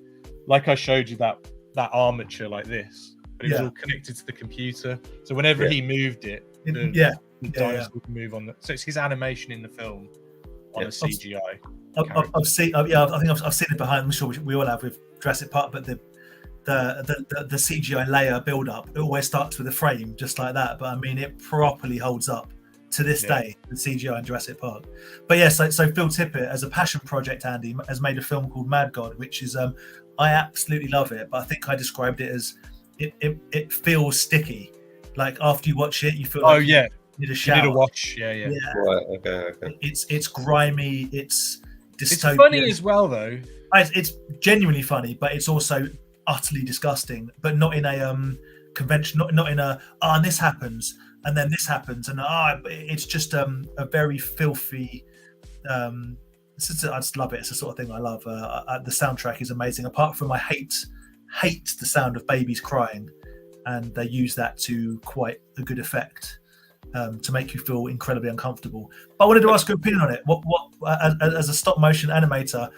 I showed you that armature like this, but it was all connected to the computer. So whenever he moved it, the dinosaur would move on. So it's his animation in the film on a CGI. I've seen. I think I've seen it behind. I'm sure we all have with Jurassic Park, but the CGI layer build up, it always starts with a frame just like that. But I mean, it properly holds up to this day, the CGI in Jurassic Park. But yeah, so Phil Tippett, as a passion project, Andy, has made a film called Mad God, which is I absolutely love it. But I think I described it as it feels sticky. Like after you watch it, you feel like you need a shower. You need a watch. Yeah. Right. Okay. It's grimy. It's dystopian. It's funny as well, though. It's genuinely funny, but it's also utterly disgusting. But not in a convention. Not in a and this happens and then this happens and it's just a very filthy. I just love it. It's the sort of thing I love. The soundtrack is amazing. Apart from I hate the sound of babies crying, and they use that to quite a good effect. To make you feel incredibly uncomfortable. But I wanted to ask your opinion on it. What as a stop motion animator,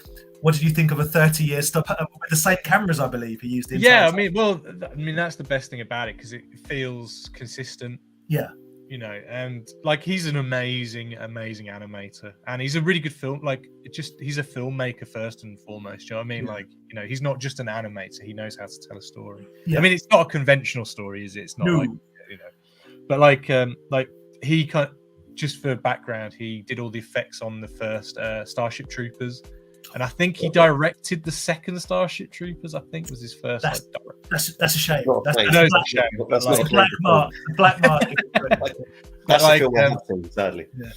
what did you think of a 30-year stop with the same cameras? I believe he used. I mean, that's the best thing about it, because it feels consistent. Yeah, and like he's an amazing animator, and he's a really good film. Like he's a filmmaker first and foremost. You know what I mean? Like he's not just an animator. He knows how to tell a story. Yeah. I mean, it's not a conventional story, is it? It's not like But like he just for background, he did all the effects on the first Starship Troopers, and I think he directed the second Starship Troopers. I think was his first. That's a shame. That's a shame. That's a black mark. Black mark. That's a film I have seen, sadly. Yeah.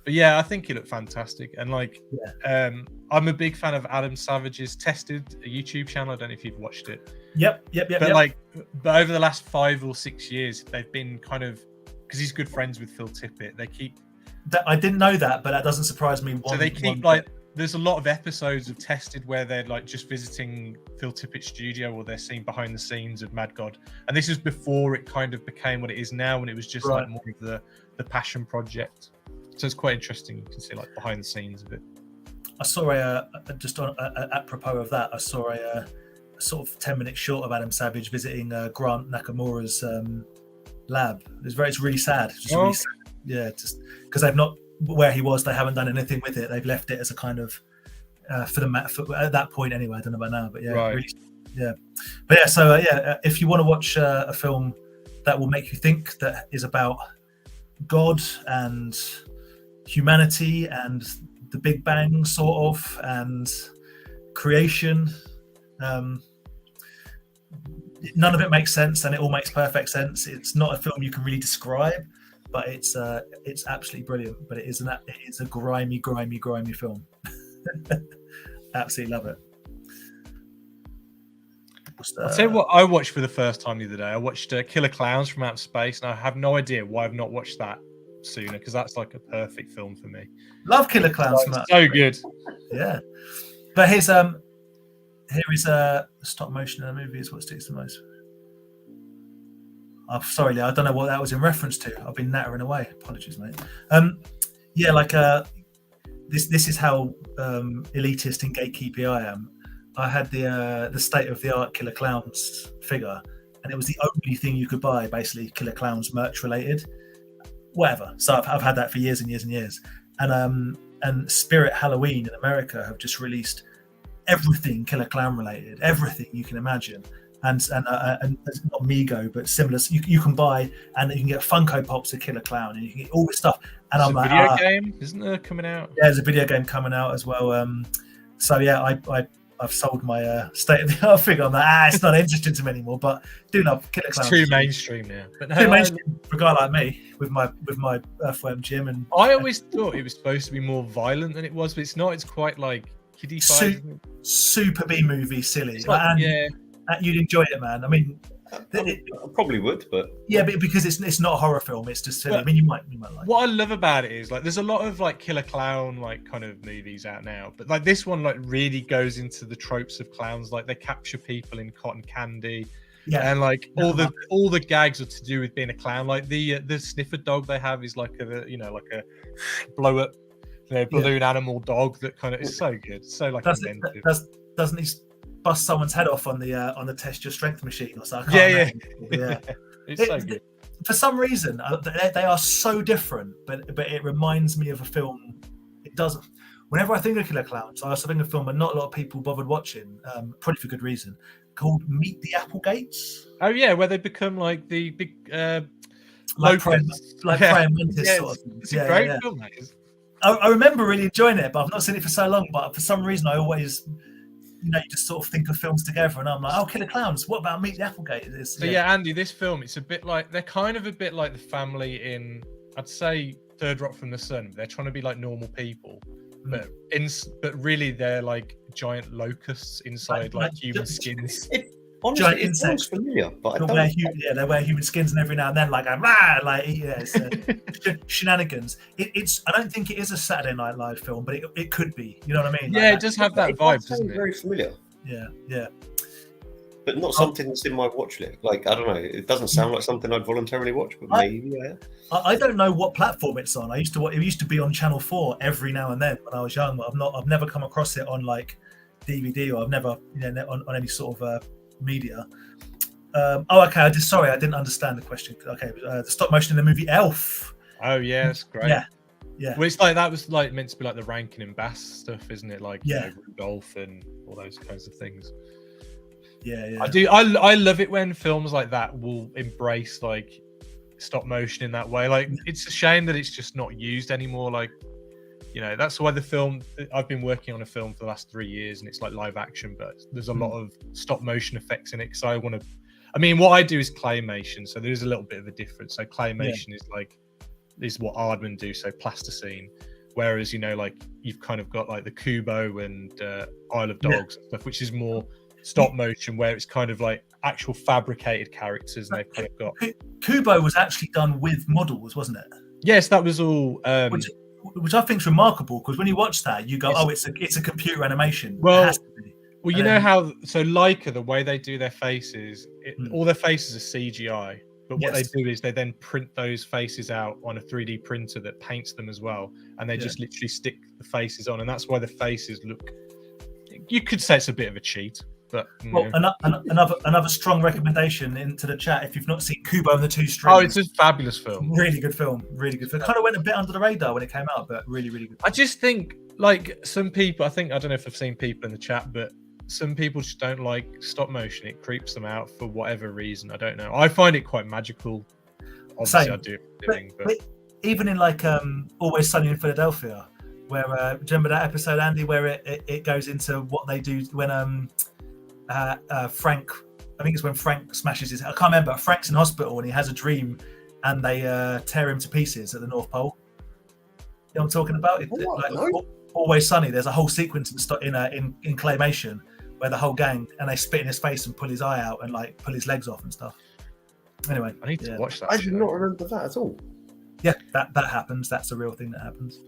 But yeah, I think he looked fantastic, and I'm a big fan of Adam Savage's Tested, a YouTube channel. I don't know if you've watched it. Yep. But over the last 5 or 6 years, they've been kind of, because he's good friends with Phil Tippett. They keep. I didn't know that, but that doesn't surprise me. So they keep there's a lot of episodes of Tested where they're like just visiting Phil Tippett's studio, or they're seeing behind the scenes of Mad God. And this is before it kind of became what it is now, when it was just like more of the passion project. So it's quite interesting. You can see like behind the scenes of it. I saw just apropos of that, I saw a sort of 10-minute short of Adam Savage visiting Grant Nakamura's lab. It's really sad. Really sad. Yeah, just because they've not where he was, they haven't done anything with it. They've left it as a kind of for at that point anyway. I don't know about now, but if you want to watch a film that will make you think, that is about God and humanity and the Big Bang sort of, and creation, none of it makes sense, and it all makes perfect sense. It's not a film you can really describe, but it's absolutely brilliant. But it is a grimy film. Absolutely love it. I'll tell you what I watched for the first time the other day. I watched Killer Clowns from Outer Space, and I have no idea why I've not watched that sooner, because that's like a perfect film for me. Love Killer Clowns. So good. Yeah, but here is a stop motion in the movies. What sticks the most? I'm sorry, Lee, I don't know what that was in reference to. I've been nattering away. Apologies, mate. This is how elitist and gatekeepy I am. I had the state of the art Killer Clowns figure, and it was the only thing you could buy, basically Killer Clowns merch related, whatever. So I've had that for years and years and years. And Spirit Halloween in America have just released everything Killer Clown related, everything you can imagine. And not Mego, but similar. You can buy, and you can get Funko Pops of Killer Clown, and you can get all this stuff. And I'm like, video game, isn't there coming out? Yeah, there's a video game coming out as well. So yeah, I I've sold my state of the art figure. I'm like, it's not interesting to me anymore. But do love Killer Clowns. It's too mainstream now. But no, too mainstream for a guy like me with my Earthworm Jim. And I always thought it was supposed to be more violent than it was, but it's not. It's quite like kiddie-fied. Super B movie, silly. Like, you'd enjoy it, man. I mean, I probably would, but but because it's not a horror film, it's just silly. I mean, you might like. What I love about it is like there's a lot of like killer clown like kind of movies out now, but like this one like really goes into the tropes of clowns. Like they capture people in cotton candy, and like all the gags are to do with being a clown. Like the sniffer dog they have is like a like a blow up balloon animal dog that kind of is so good, so like inventive. Doesn't he bust someone's head off on the test your strength machine or something? Yeah. It's so good. For some reason, they are so different, but it reminds me of a film. It doesn't. Whenever I think of Killer Clowns, I also think of a film that not a lot of people bothered watching, probably for good reason, called Meet the Applegates. Oh yeah, where they become like the big like praying mantis sort of thing. It's a great film, that is. I remember really enjoying it, but I've not seen it for so long. But for some reason, I always, you just sort of think of films together, and I'm like, Killer Clowns. What about Meet the Applegate? Andy, this film, it's a bit like they're kind of a bit like the family in, I'd say, Third Rock from the Sun. They're trying to be like normal people, but really they're like giant locusts inside like human skins. Honestly, it sounds familiar, but they wear human skins, and every now and then, shenanigans. I don't think it is a Saturday Night Live film, but it could be. You know what I mean? Yeah, it does have that vibe, doesn't it? Very familiar. Yeah. But not something that's in my watch list. Like, I don't know. It doesn't sound like something I'd voluntarily watch, but maybe. I don't know what platform it's on. It used to be on Channel 4 every now and then when I was young. I've never come across it on like DVD, or I've never on any sort of media. Okay. I didn't understand the question. Okay, the stop motion in the movie Elf. Oh yeah, that's great. Yeah. Well, it's like that was like meant to be like the Rankin and Bass stuff, isn't it? Like Rudolph and all those kinds of things. Yeah. I love it when films like that will embrace like stop motion in that way. Like it's a shame that it's just not used anymore. Like that's why I've been working on a film for the last 3 years, and it's like live action, but there's a lot of stop motion effects in it because what I do is claymation, so there is a little bit of a difference. So claymation is what Aardman do, so plasticine, whereas like you've kind of got like the Kubo and Isle of Dogs and stuff, which is more stop motion, where it's kind of like actual fabricated characters, and they've kind of got Kubo was actually done with models, wasn't it? Yes, that was all which I think is remarkable, because when you watch that, you go, it's a computer animation. Well, it has to be. Well, you know how Leica, the way they do their faces, all their faces are CGI, but what they do is they then print those faces out on a 3D printer that paints them as well, and they just literally stick the faces on, and that's why the faces look. You could say it's a bit of a cheat. But another strong recommendation into the chat if you've not seen Kubo and the Two Strings. Oh, it's a fabulous film. Really good film. Kind of went a bit under the radar when it came out, but really, really good. I just think like some people, I don't know if I've seen people in the chat, but some people just don't like stop motion. It creeps them out for whatever reason. I don't know. I find it quite magical. Obviously, Same. I do. But even in like Always Sunny in Philadelphia, where do you remember that episode, Andy, where it goes into what they do when Frank, I think it's when Frank smashes his, I can't remember, Frank's in hospital and he has a dream and they tear him to pieces at the North Pole. You know what I'm talking about? Always Sunny, there's a whole sequence in claymation where the whole gang, and they spit in his face and pull his eye out and like pull his legs off and stuff. Anyway, I need to watch that. I did not remember that at all. Yeah, that happens. That's a real thing that happens.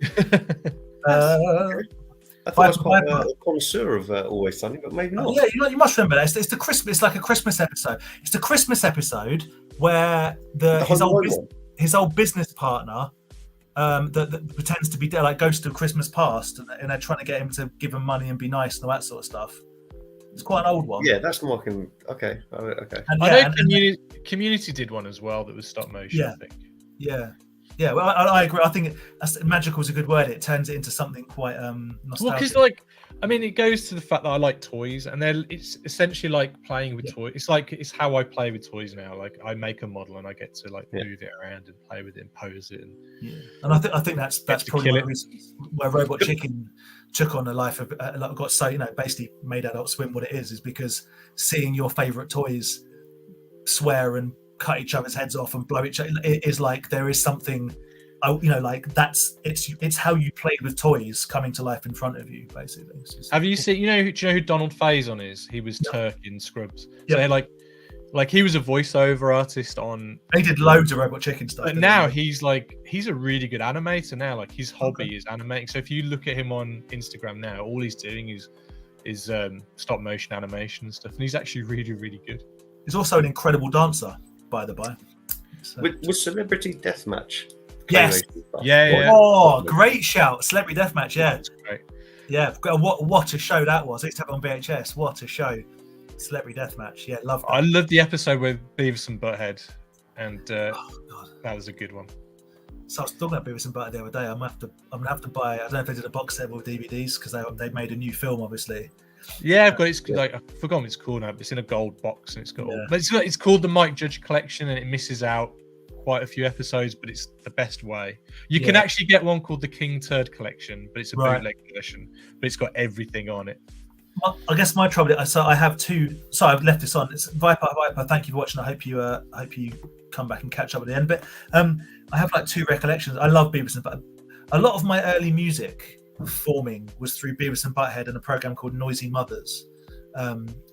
I thought I was quite a connoisseur of Always Sunny, but maybe not. Yeah, you must remember that. It's the Christmas. It's like a Christmas episode. It's the Christmas episode where his old business partner that pretends to be dead, like goes to a Christmas past, and they're trying to get him to give him money and be nice and all that sort of stuff. It's quite an old one. Yeah, that's more okay. And I know Community did one as well that was stop motion. Yeah. I think. Yeah. Yeah, well, I agree. I think magical is a good word. It turns it into something quite nostalgic. Well, because like, I mean, it goes to the fact that I like toys, and it's essentially like playing with toys. It's how I play with toys now. Like, I make a model and I get to like move it around and play with it and pose it. And I think that's probably one of the reasons where Robot Chicken took on a life of got so basically made Adult Swim what it is because seeing your favorite toys swear and cut each other's heads off and blow each other, it is like there is something, like it's how you played with toys coming to life in front of you, basically. Have you seen, do you know who Donald Faison is? He was Turk in Scrubs. So like he was a voiceover artist on. They did loads of Robot Chicken stuff. But now he's a really good animator now. Like his hobby is animating. So if you look at him on Instagram now, all he's doing is stop motion animation and stuff, and he's actually really, really good. He's also an incredible dancer, by the by. So. With Celebrity Deathmatch. Yes. Yeah. Oh, great shout. Celebrity Deathmatch, yeah. That's great. Yeah, what a show that was. I used to have it on VHS. What a show. Celebrity Deathmatch. Yeah, love that. I love the episode with Beavis and Butthead, and that was a good one. So I was talking about Beavis and Butthead the other day. I'm gonna have to buy. I don't know if they did a box set with DVDs because they made a new film, obviously. Yeah, I've got it's like I've forgotten what it's called now, but it's in a gold box and it's got. But it's called the Mike Judge Collection, and it misses out quite a few episodes, but it's the best way. You can actually get one called the King Turd Collection, but it's a bootleg version, but it's got everything on it. I guess my trouble. So I have two. Sorry, I've left this on. It's Viper. Thank you for watching. I hope you come back and catch up at the end. But I have like two recollections. I love Beavis and Butthead. A lot of my early music forming was through Beavis and Butthead and a program called Noisy Mothers,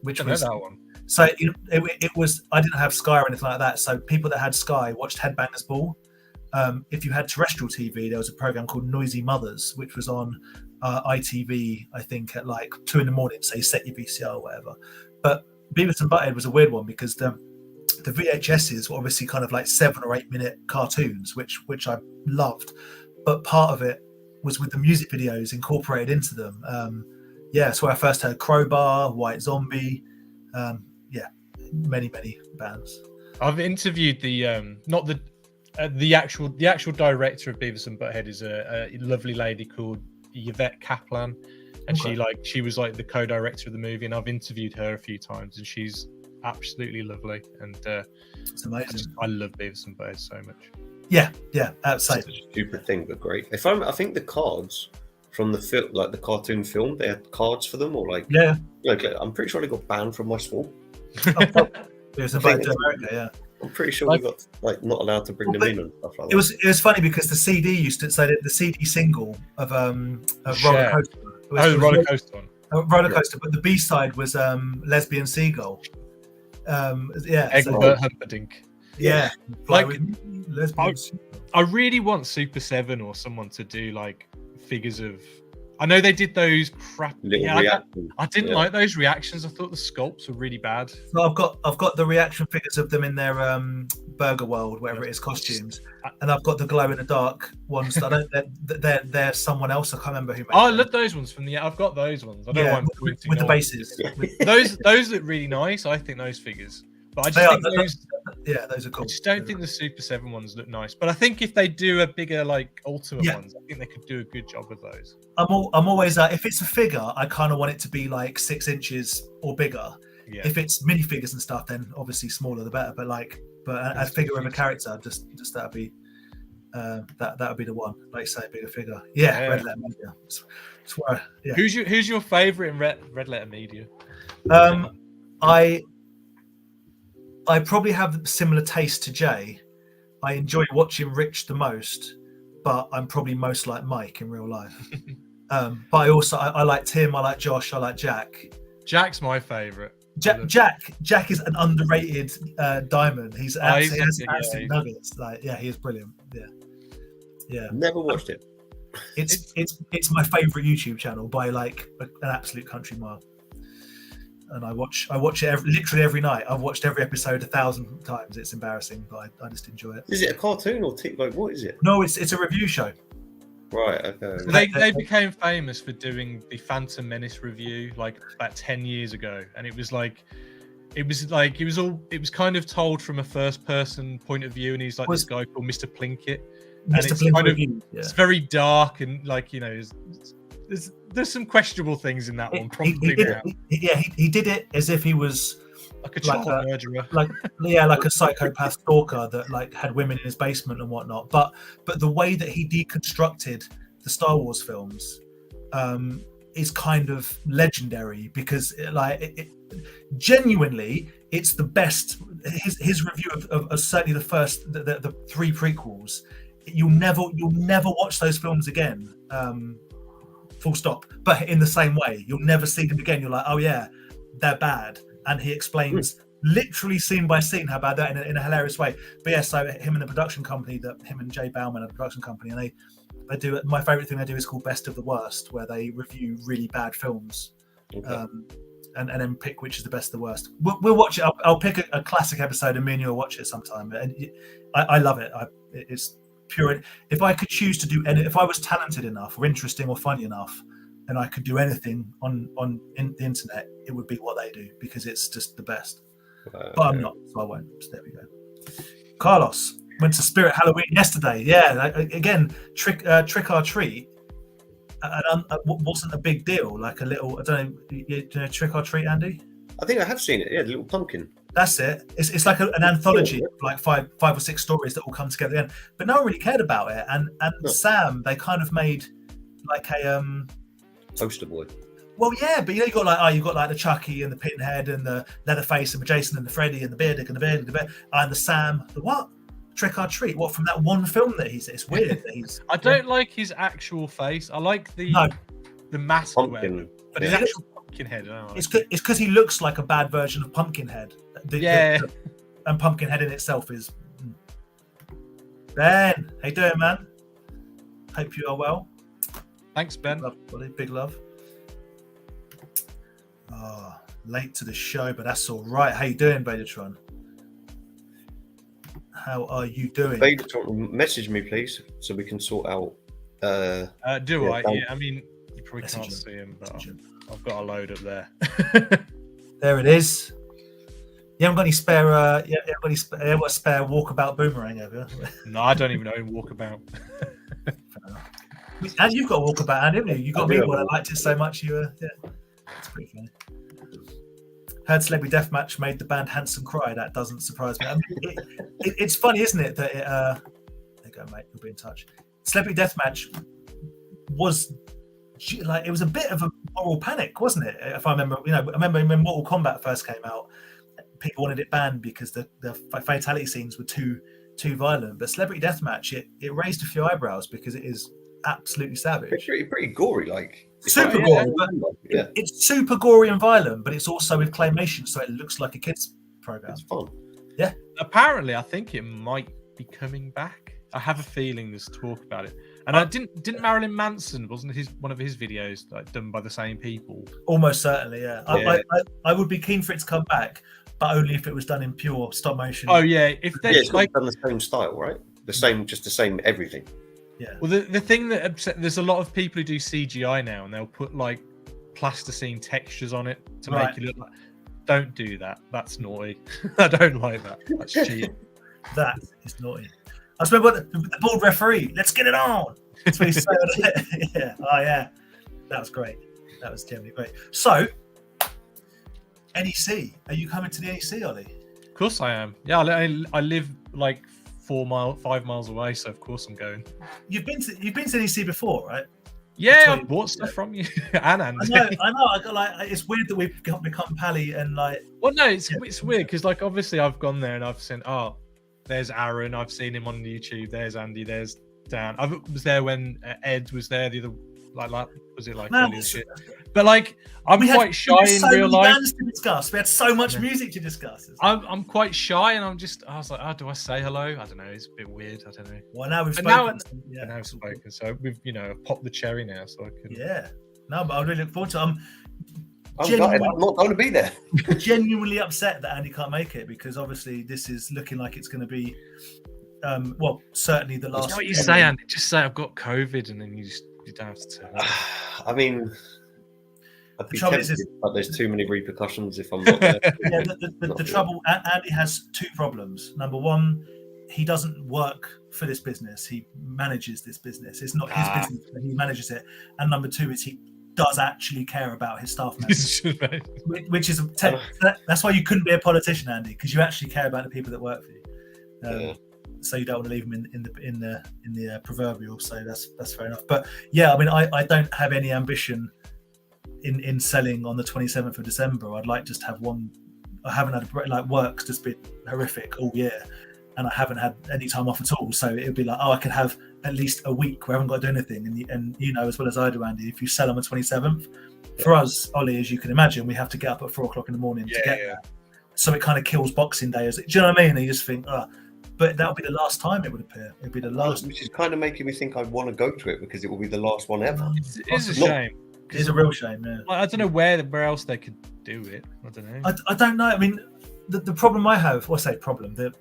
which was that one. So it was. I didn't have Sky or anything like that. So people that had Sky watched Headbangers Ball. If you had terrestrial TV, there was a program called Noisy Mothers, which was on ITV, I think, at like 2 a.m. Say set your VCR or whatever. But Beavis and Butthead was a weird one because the VHSs were obviously kind of like 7 or 8 minute cartoons, which I loved. But part of it was with the music videos incorporated into them. So I first heard Crowbar, White Zombie, many bands. I've interviewed the actual director of Beavis and Butthead is a lovely lady called Yvette Kaplan, and she was like the co-director of the movie, and I've interviewed her a few times, and she's absolutely lovely, and it's amazing. I love Beavis and Butthead so much. Yeah, absolutely. It's a stupid thing, but great. I think the cards from the film, like the cartoon film, they had cards for them, or like I'm pretty sure they got banned from my school. Beavis and Butthead to America, yeah. I'm pretty sure we got like not allowed to bring them in and stuff like that. It was funny because the CD used to say that the CD single of Roller Coaster. Roller Coaster one. Roller Coaster, but the B side was Lesbian Seagull. Egbert Humperdinck. Yeah, like I really want Super 7 or someone to do like figures of. I know they did those crap. I didn't like those reactions. I thought the sculpts were really bad. So I've got the reaction figures of them in their Burger World, whatever it is, costumes, and I've got the glow in the dark ones. I don't. They're someone else. I can't remember who. I love those ones from the. I've got those ones. I don't know why I'm with the bases. Those look really nice. I think those figures. But I just think those are cool. I just don't think the Super 7 ones look nice. But I think if they do a bigger like Ultimate ones, I think they could do a good job with those. I'm always if it's a figure, I kind of want it to be like 6 inches or bigger. Yeah. If it's minifigures and stuff, then obviously smaller the better. But a figure of a character, just that'd be that would be the one. Like say a bigger figure. Yeah. Red Letter Media. Who's your favourite in Red Letter Media? I probably have similar taste to Jay. I enjoy watching Rich the most, but I'm probably most like Mike in real life. But I like Tim, I like Josh, I like Jack. Jack's my favourite. Jack is an underrated diamond. He has absolute nuggets. He is brilliant. Yeah. Never watched it. It's my favourite YouTube channel by like an absolute country mile. And I watch it literally every night. I've watched every episode 1,000 times. It's embarrassing, but I just enjoy it. Is it a cartoon or like what is it? No, it's a review show. Right. Okay. They became famous for doing the Phantom Menace review like about 10 years ago, and it was kind of told from a first person point of view, and he's like this guy called Mr. Plinkett, and Mr. it's Blink kind of review. Yeah. it's very dark and like there's some questionable things in that one. Probably He did it as if he was like a child murderer, like a psychopath stalker that like had women in his basement and whatnot. But the way that he deconstructed the Star Wars films is kind of legendary because genuinely it's the best. His review of certainly the 3 prequels. You'll never watch those films again. Full stop. But in the same way, you'll never see them again. You're like, oh yeah, they're bad. And he explains literally scene by scene how bad they're in a hilarious way. But yeah, so him and the production company, him and Jay Bauman are the production company, and they do, my favorite thing they do is called Best of the Worst, where they review really bad films. Okay. And then pick which is the best of the worst. We'll watch it. I'll pick a classic episode and me and you'll watch it sometime. And I love it. It's pure. If I could choose to do any, if I was talented enough or interesting or funny enough, and I could do anything on the internet, it would be what they do because it's just the best. But I'm not, so I won't. So there we go. Carlos went to Spirit Halloween yesterday. Yeah, again, trick or treat. And wasn't a big deal, like a little, I don't know, you know Trick or Treat, Andy? I think I have seen it, yeah, the little pumpkin. That's it. It's like an anthology of like five or six stories that all come together again. But no one really cared about it. And Sam, they kind of made like a poster boy. Well, yeah, but you got like the Chucky and the Pinhead and the Leatherface and the Jason and the Freddy and the Beardick and the Beard and the Sam. The what? Trick or Treat? What, from that one film that he's? It's weird that he's. I don't like his actual face. I like the mask, pumpkin, but his actual pumpkin head. It's because he looks like a bad version of Pumpkinhead. And Pumpkinhead in itself is. Ben, how you doing, man? Hope you are well. Thanks, Ben. Love, buddy. Big love. Late to the show, but that's all right. How you doing, Betatron? How are you doing? Betatron, message me, please, so we can sort out. Yeah, I mean, you probably can't see him, but I've got a load up there. There it is. You haven't got any spare. You haven't got a spare walkabout boomerang, have you? No, I don't even know walkabout. And you've got a walkabout, haven't you? You got me one. I liked it so much. It's pretty funny. Heard Celebrity Deathmatch made the band Hanson cry. That doesn't surprise me. I mean, it's funny, isn't it? That there you go, mate. You'll be in touch. Celebrity Deathmatch was like, it was a bit of a moral panic, wasn't it? If I remember, I remember when Mortal Kombat first came out, people wanted it banned because the fatality scenes were too violent. But Celebrity Deathmatch, it raised a few eyebrows because it is absolutely savage. It's pretty gory, like. Super gory. Yeah. It's super gory and violent, but it's also with claymation, so it looks like a kids program. It's fun. Yeah. Apparently, I think it might be coming back. I have a feeling there's talk about it. And I didn't Marilyn Manson, wasn't one of his videos like done by the same people? Almost certainly, yeah. I would be keen for it to come back, but only if it was done in pure stop motion. Oh yeah, if it's like done the same style, right? The same everything. Yeah. Well, the thing that there's a lot of people who do CGI now, and they'll put like plasticine textures on it to make it look like. Don't do that. That's naughty. I don't like that. That's cheating. That is naughty. I was remember the board referee. Let's get it on. That's what he said. Yeah. Oh yeah. That was great. That was generally great. So, NEC. Are you coming to the NEC, Ollie? Of course I am. Yeah, I live like 5 miles away, so of course I'm going. You've been to NEC before, right? Yeah, I bought stuff from you and Andy. I know. I got like, it's weird that we've become pally and like. Well, no, it's weird because like obviously I've gone there and I've seen there's Aaron. I've seen him on YouTube. There's Andy. There's Dan. I was there when Ed was there. The other was it like earlier shit? But like I'm quite shy in real life. To discuss. We had so much music to discuss. I'm quite shy, and I was like, do I say hello? I don't know. It's a bit weird. I don't know. Well, now we've spoken. Now we've spoken, so we've popped the cherry now, so I can. Yeah. No, but I really look forward to it. I'm not going to be there. Genuinely upset that Andy can't make it because obviously this is looking like it's going to be, certainly the last. You know what you say, Andy? Just say I've got COVID, and then you don't have to turn up. I mean, I'd be tempted, but there's too many repercussions if I'm not there. Yeah, the trouble, Andy has two problems. Number one, he doesn't work for this business. He manages this business. It's not his business, but he manages it. And number two is he does actually care about his staff members, which is that's why you couldn't be a politician, Andy, because you actually care about the people that work for you. So you don't want to leave them in the proverbial. So that's fair enough. But yeah, I mean, I don't have any ambition in selling on the 27th of December. I'd like just to have one. I haven't had like work's just been horrific all year, and I haven't had any time off at all. So it would be like, I could have at least a week where I haven't got to do anything. And you know as well as I do, Andy, if you sell on the 27th, for us, Ollie, as you can imagine, we have to get up at 4 o'clock in the morning to get there. So it kind of kills Boxing Day. Do you know what I mean? And you just think, but that would be the last time it would appear. It'd be the last. Which is kind of making me think I'd want to go to it because it will be the last one ever. It's a shame. It's a real shame, yeah. I don't know where else they could do it. I don't know. I don't know. I mean, the problem I have, the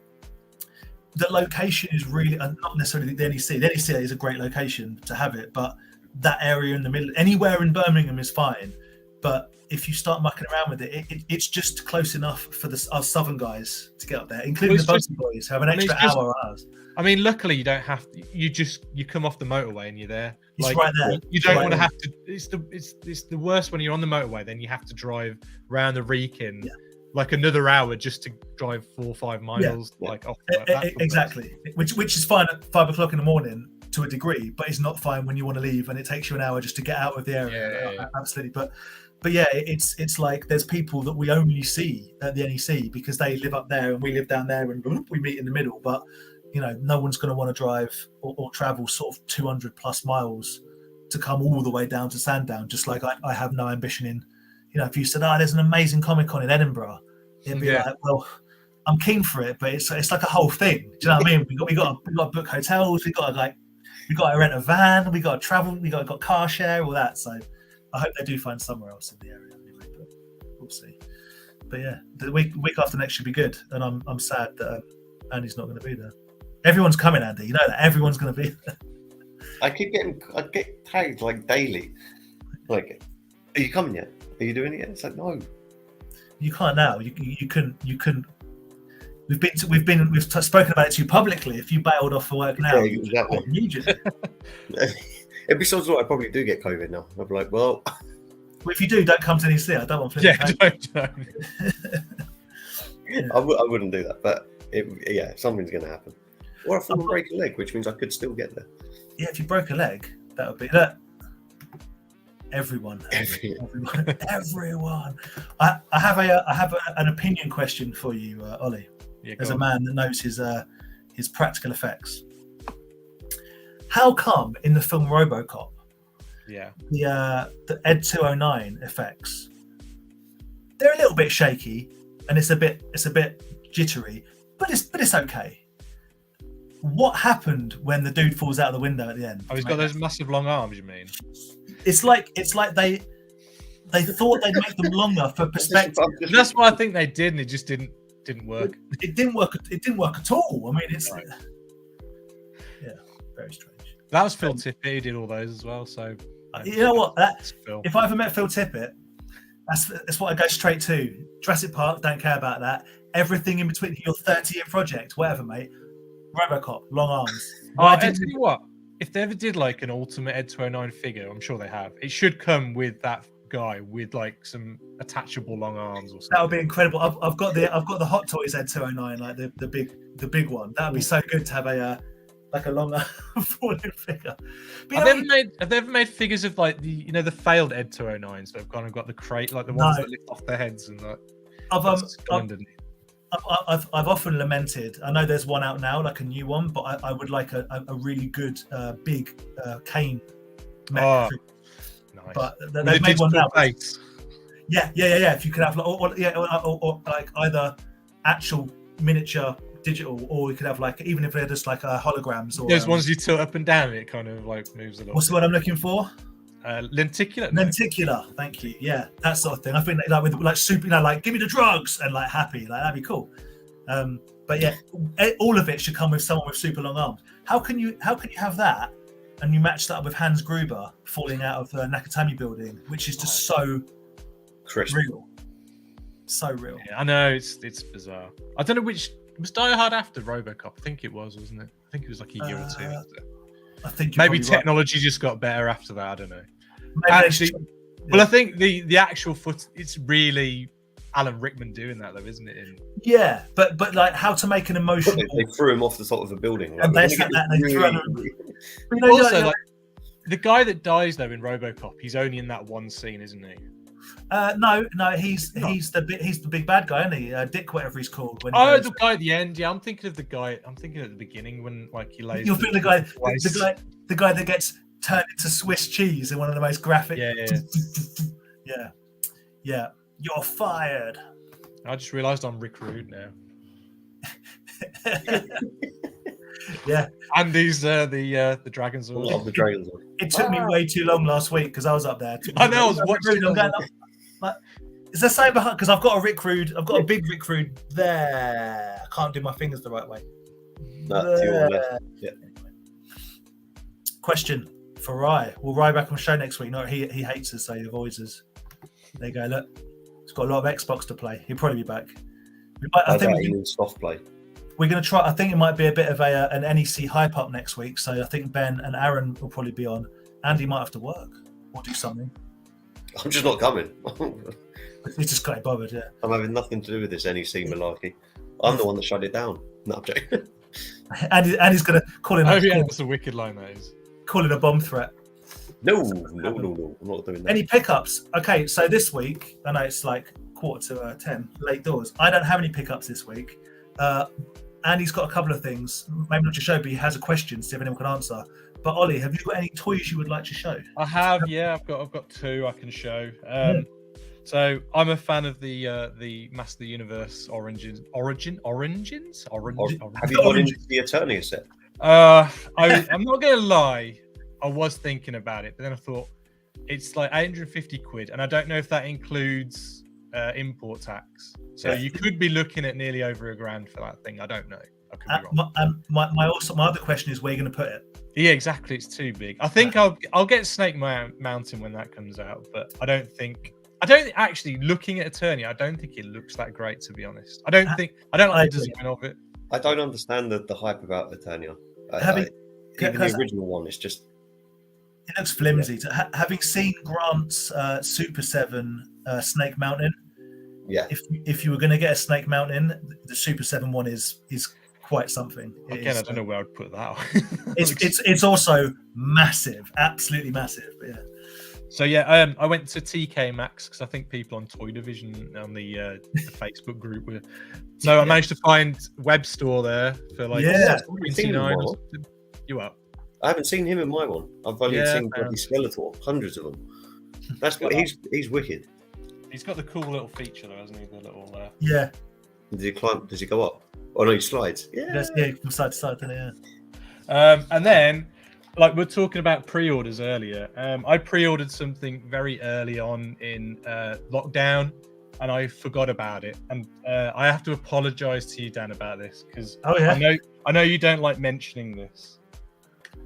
location is really not necessarily the NEC. The NEC is a great location to have it, but that area in the middle, anywhere in Birmingham is fine. But if you start mucking around with it, it's just close enough for us southern guys to get up there, including the Bugsy boys who have an extra hour on us. I mean, luckily you don't have to. You come off the motorway and you're there. It's right there. You don't want to have to. It's the worst when you're on the motorway. Then you have to drive around the Wrekin like another hour just to drive 4 or 5 miles. Exactly. Which is fine at 5 o'clock in the morning to a degree, but it's not fine when you want to leave and it takes you an hour just to get out of the area. Absolutely. But yeah, it's like there's people that we only see at the NEC because they live up there and we live down there and we meet in the middle. But you know, no one's going to want to drive or travel sort of 200 plus miles to come all the way down to Sandown. Just like I have no ambition in, you know, if you said, there's an amazing Comic-Con in Edinburgh, it'd be like, well, I'm keen for it, but it's like a whole thing. Do you know what I mean? We got to book hotels. We got to rent a van. We got to travel. We got car share, all that. So I hope they do find somewhere else in the area anyway, but we'll see. But yeah, the week after next should be good, and I'm sad that Andy's not going to be there. Everyone's coming, Andy. You know that everyone's going to be there. I get tagged like daily. Like, are you coming yet? Are you doing it yet? It's like, no. You can't now. You couldn't. We've spoken about it to you publicly. If you bailed off for work now, exactly. Immediately. It'd be something like I probably do get COVID now. I'd be like, well, if you do, don't come to NEC. I don't want don't. I wouldn't do that, but something's going to happen. Or if I break a leg, which means I could still get there. Yeah, if you broke a leg, that would be that. Everyone. I have an opinion question for you, Ollie. As a man that knows his practical effects. How come in the film RoboCop, the Ed 209 effects, they're a little bit shaky and it's a bit jittery, but it's okay. What happened when the dude falls out of the window at the end? Oh, he's got those massive long arms, you mean? It's like they thought they'd make them longer for perspective. That's what I think they did, and it just didn't work. It didn't work. It didn't work at all. I mean, it's very strange. That was Phil Tippett who did all those as well. So you know what? If I ever met Phil Tippett, that's what I go straight to. Jurassic Park, don't care about that. Everything in between, your 30-year project, whatever, mate. RoboCop, long arms. I'll tell you what. If they ever did like an ultimate Ed 209 figure, I'm sure they have. It should come with that guy with like some attachable long arms or something. That would be incredible. I've got the Hot Toys Ed 209, like the big one. That would be so good to have a longer falling figure. But have they ever made figures of like the failed Ed 209s that have kind of got the crate, like the ones that lift off their heads and like? I've often lamented. I know there's one out now, like a new one, but I would like a really good big cane mech. Oh, nice. But they've made one now. Plates. Yeah. If you could have or like either actual miniature digital, or you could have like, even if they're just like holograms or those ones you tilt up and down, it kind of like moves a little. What's the word I'm looking for? Lenticular. Lenticular, thank you. Yeah, that sort of thing. I think like with like super, like give me the drugs and like happy, like that'd be cool. But yeah, all of it should come with someone with super long arms. How can you have that and you match that up with Hans Gruber falling out of the Nakatomi building, which is just so real, so real. Yeah, I know it's bizarre. I don't know which Was Die Hard after RoboCop? I think it was, wasn't it? I think it was like a year or two after. I think you're Maybe probably right. technology just got better after that. I don't know. Maybe Actually, they- well, I think the actual it's really Alan Rickman doing that, though, isn't it? yeah, but like how to make an emotional. They threw him off the top of a building. And we're they gonna said get that and they really- threw him. You know, Also, like the guy that dies though in RoboCop, he's only in that one scene, isn't he? no, he's the big bad guy, isn't he? Dick, whatever he's called. When he Oh, goes- the guy at the end. Yeah, I'm thinking of the guy. I'm thinking at the beginning when like he lays. You'll think the guy that gets turned into Swiss cheese in one of the most graphic. Yeah. You're fired. I just realised I'm Rick Rude now. Yeah. And he's the Dragon's I Order. love the Dragons. It took me way too long last week because I was up there. I know, I was watching. I'm going, like, is there something behind? Because I've got a Rick Rude. I've got a big Rick Rude there. I can't do my fingers the right way. No, to your left. Yeah. Question for Rye. Will Rye back on the show next week? No, he hates us, so he avoids us. There you go. Look, he's got a lot of Xbox to play. He'll probably be back. I think Soft play. we're going to try. I think it might be a bit of an NEC hype up next week. So I think Ben and Aaron will probably be on. Andy might have to work or do something. I'm just not coming. He's just got bothered. Yeah. I'm having nothing to do with this NEC malarkey. I'm the one that shut it down. No, I'm joking. Andy's going to call him. Oh yeah, that's a wicked line. That is. Call it a bomb threat. No. I'm not doing that. Any pickups? Okay, so this week, I know it's like 9:45, late doors. I don't have any pickups this week. Andy's got a couple of things. Maybe not to show, but he has a question, see if anyone can answer. But Ollie, have you got any toys you would like to show? I have, yeah. I've got two I can show. So I'm a fan of the Master of the Universe Origins. Have you gone into the Eternia set? I'm not gonna lie, I was thinking about it, but then I thought it's like 850 quid, and I don't know if that includes import tax. So you could be looking at nearly over £1,000 for that thing. I don't know. I could be wrong. My other question is where you're going to put it. Yeah, exactly. It's too big. I think I'll get Snake Mountain when that comes out, but I don't actually, looking at Eternia, I don't think it looks that great, to be honest. I don't like the design of it. I don't understand the hype about Eternia. Even the original one, it's just... It looks flimsy. Yeah. Having seen Grant's Super 7 Snake Mountain, if you were going to get a Snake Mountain, the Super 7 one is quite something. I don't know where I'd put that. it's also massive, absolutely massive. But yeah. So yeah, I went to TK Maxx because I think people on Toy Division on the Facebook group were. So I managed to find Web Store there for like $29 or something. You up? I haven't seen him in my one. I've only seen bloody Skeletor, hundreds of them. That's what he's wicked. He's got the cool little feature though, hasn't he? The little yeah. Does he climb? Does he go up? Oh no, he slides. Yeah, from side to side, yeah. And then, like we're talking about pre-orders earlier, I pre-ordered something very early on in lockdown, and I forgot about it. And I have to apologise to you, Dan, about this because I know you don't like mentioning this,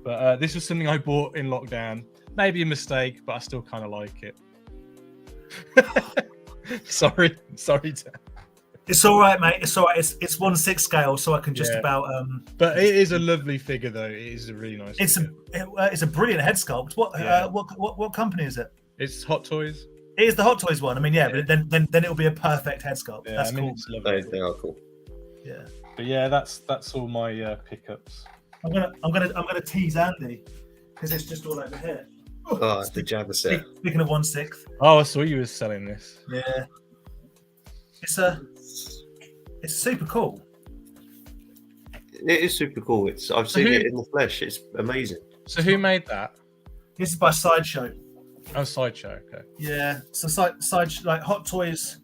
but this was something I bought in lockdown. Maybe a mistake, but I still kind of like it. sorry, Dan. It's all right, mate. It's all right. It's 1/6 scale, so I can just about. But it is a lovely figure, though. It is a really nice. It's a brilliant head sculpt. What company is it? It's Hot Toys. It is the Hot Toys one. I mean, but then it'll be a perfect head sculpt. Yeah, that's cool. It's lovely. They are cool. Yeah. But yeah, that's all my pickups. I'm gonna tease Andy because it's just all over here. Oh, it's the Jabba set. Speaking of 1/6. Oh, I saw you were selling this. Yeah. It's super cool. It is super cool. I've seen it in the flesh. It's amazing. So who made that? This is by Sideshow. Oh, Sideshow. Okay. Yeah. So Sideshow, like Hot Toys.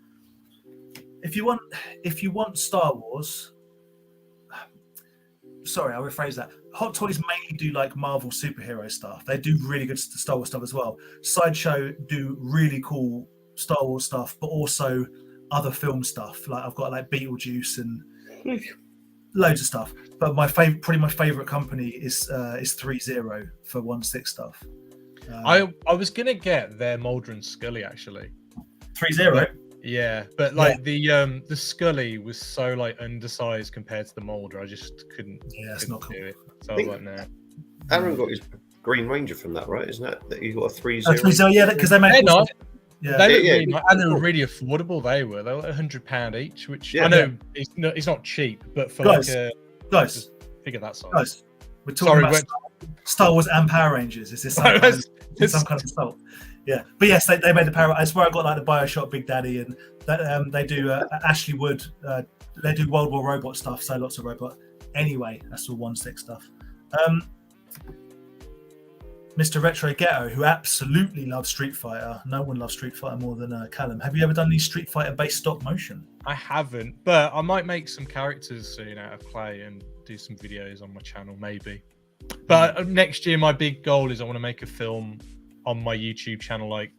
If you want Star Wars. Sorry, I'll rephrase that. Hot Toys mainly do like Marvel superhero stuff. They do really good Star Wars stuff as well. Sideshow do really cool Star Wars stuff, but also other film stuff. Like I've got like Beetlejuice and loads of stuff. But my favorite company is 3-0 for 1/6 stuff. I was gonna get their Mulder and Scully actually. 3-0. Yeah, but like the Scully was so like undersized compared to the Molder. I just couldn't. Yeah, it's couldn't not cool. do it. So I was like, nah. Aaron got his Green Ranger from that, right? Isn't that he got a 3.0? 3.0, yeah, because they make. They're not. Yeah. They look Yeah, really yeah. nice, and they were really affordable. They were like £100 each, which Yeah. I know it's not cheap, but for Guys, like a guys, figure that size. guys, we're talking about Star Wars and Power Rangers. Is this some kind of assault? Yeah, but yes, they made the Power. I swear I got like the BioShock Big Daddy, and that they do Ashley Wood. They do World War Robot stuff, so lots of robot. Anyway, that's all 1/6 stuff. Mr. Retro Ghetto, who absolutely loves Street Fighter. No one loves Street Fighter more than Callum. Have you ever done any Street Fighter based stop motion? I haven't, but I might make some characters soon out of clay and do some videos on my channel, maybe. But next year, my big goal is I want to make a film on my YouTube channel, like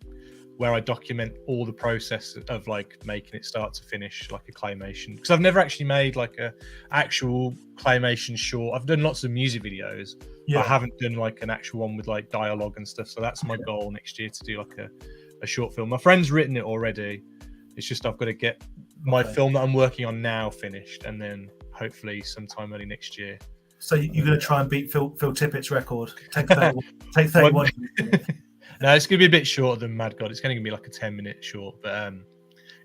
where I document all the process of like making it start to finish, like a claymation. Because I've never actually made like a actual claymation short. I've done lots of music videos, but I haven't done like an actual one with like dialogue and stuff. So that's my goal next year, to do like a short film. My friend's written it already. It's just I've got to get my film that I'm working on now finished, and then hopefully sometime early next year. So you're going to try and beat Phil Tippett's record? Take 31. No, it's going to be a bit shorter than Mad God. It's going to be like a 10-minute short, but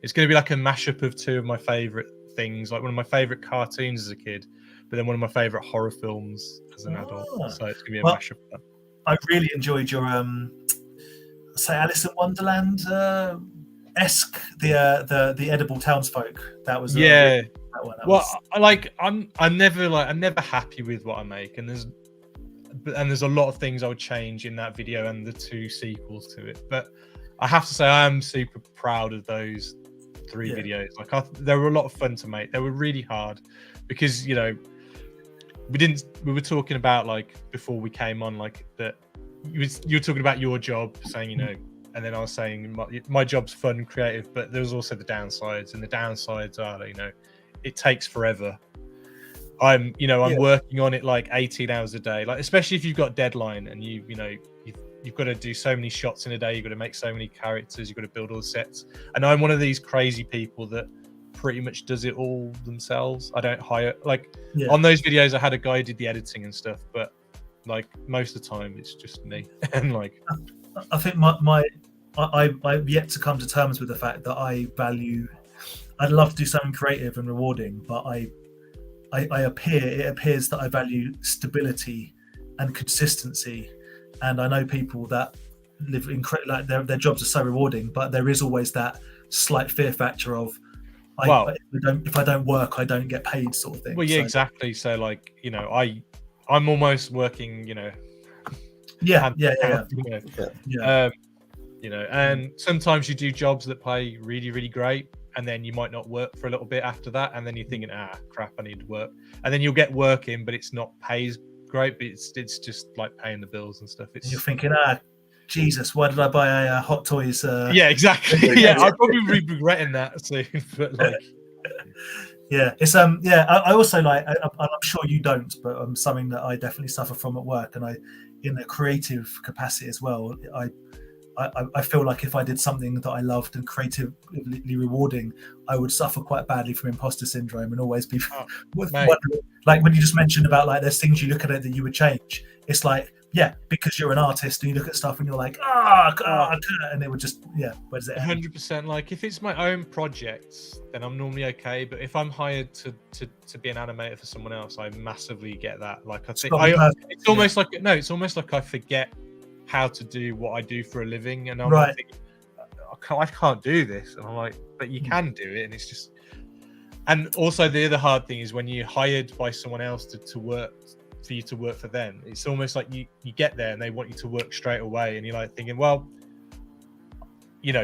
it's going to be like a mashup of two of my favorite things, like one of my favorite cartoons as a kid, but then one of my favorite horror films as an adult. So it's going to be a mashup of that. I really enjoyed your say Alice in Wonderland esque, the edible townsfolk. That was that one. I'm never happy with what I make, and there's a lot of things I would change in that video and the 2 sequels to it. But I have to say I am super proud of those 3 videos. Like they were a lot of fun to make. They were really hard because we were talking about, like, before we came on, like that you were talking about your job, saying and then I was saying my job's fun and creative, but there's also the downsides, and the downsides are it takes forever. I'm working on it like 18 hours a day, like especially if you've got deadline and you've got to do so many shots in a day, you've got to make so many characters, you've got to build all the sets, and I'm one of these crazy people that pretty much does it all themselves. I don't hire, on those videos I had a guy who did the editing and stuff, but like most of the time it's just me. And like I think I've yet to come to terms with the fact that I'd love to do something creative and rewarding, but it appears that I value stability and consistency, and I know people that live like their jobs are so rewarding, but there is always that slight fear factor of if I don't work, I don't get paid, sort of thing. Well, yeah, exactly. So like I'm almost working, and sometimes you do jobs that pay really, really great, and then you might not work for a little bit after that, and then you're thinking, crap, I need to work, and then you'll get work in, but it's not pays great, but it's just like paying the bills and stuff. You're thinking, Jesus, why did I buy a Hot Toys? Yeah, exactly. I'll probably be regretting that soon, but like. It's I also like, I'm sure you don't, but something that I definitely suffer from at work, and I, in a creative capacity as well, I feel like if I did something that I loved and creatively rewarding, I would suffer quite badly from imposter syndrome and always be like when you just mentioned about like there's things you look at it that you would change. It's like, because you're an artist and you look at stuff and you're like, and it would just, what is it? 100%. Like if it's my own projects, then I'm normally okay. But if I'm hired to be an animator for someone else, I massively get that. Like I think it's almost like I forget how to do what I do for a living, and I'm like thinking, I can't do this, and I'm like, but you can do it, and it's just. And also the other hard thing is when you're hired by someone else to work for you to work for them, it's almost like you get there and they want you to work straight away, and you're like thinking, well,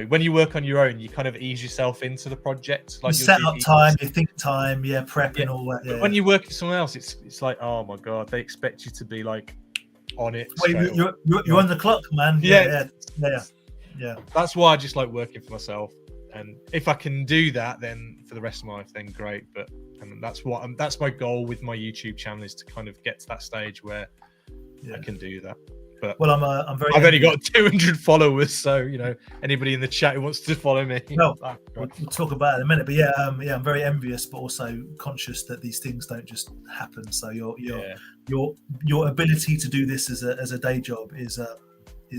when you work on your own, you kind of ease yourself into the project, like you set up time, you think time, prep and all that. But when you work with someone else, it's like, oh my god, they expect you to be like on it. Well, you're on the clock, man. Yeah. That's why I just like working for myself, and if I can do that, then for the rest of my life, then great. But that's my goal with my YouTube channel, is to kind of get to that stage where I can do that. But well, I'm very. I've only got 200 followers, so anybody in the chat who wants to follow me. Well, we'll talk about it in a minute, but yeah, I'm very envious, but also conscious that these things don't just happen. So your ability to do this as a day job is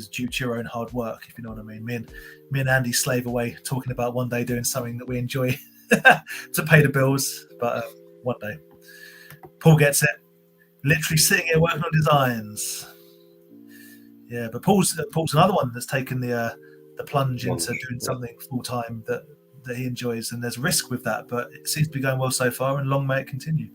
due to your own hard work, if you know what I mean. Me and Andy slave away talking about one day doing something that we enjoy to pay the bills, but one day. Paul gets it. Literally sitting here working on designs. Yeah, but Paul's another one that's taken the plunge into doing something full time that he enjoys, and there's risk with that, but it seems to be going well so far, and long may it continue.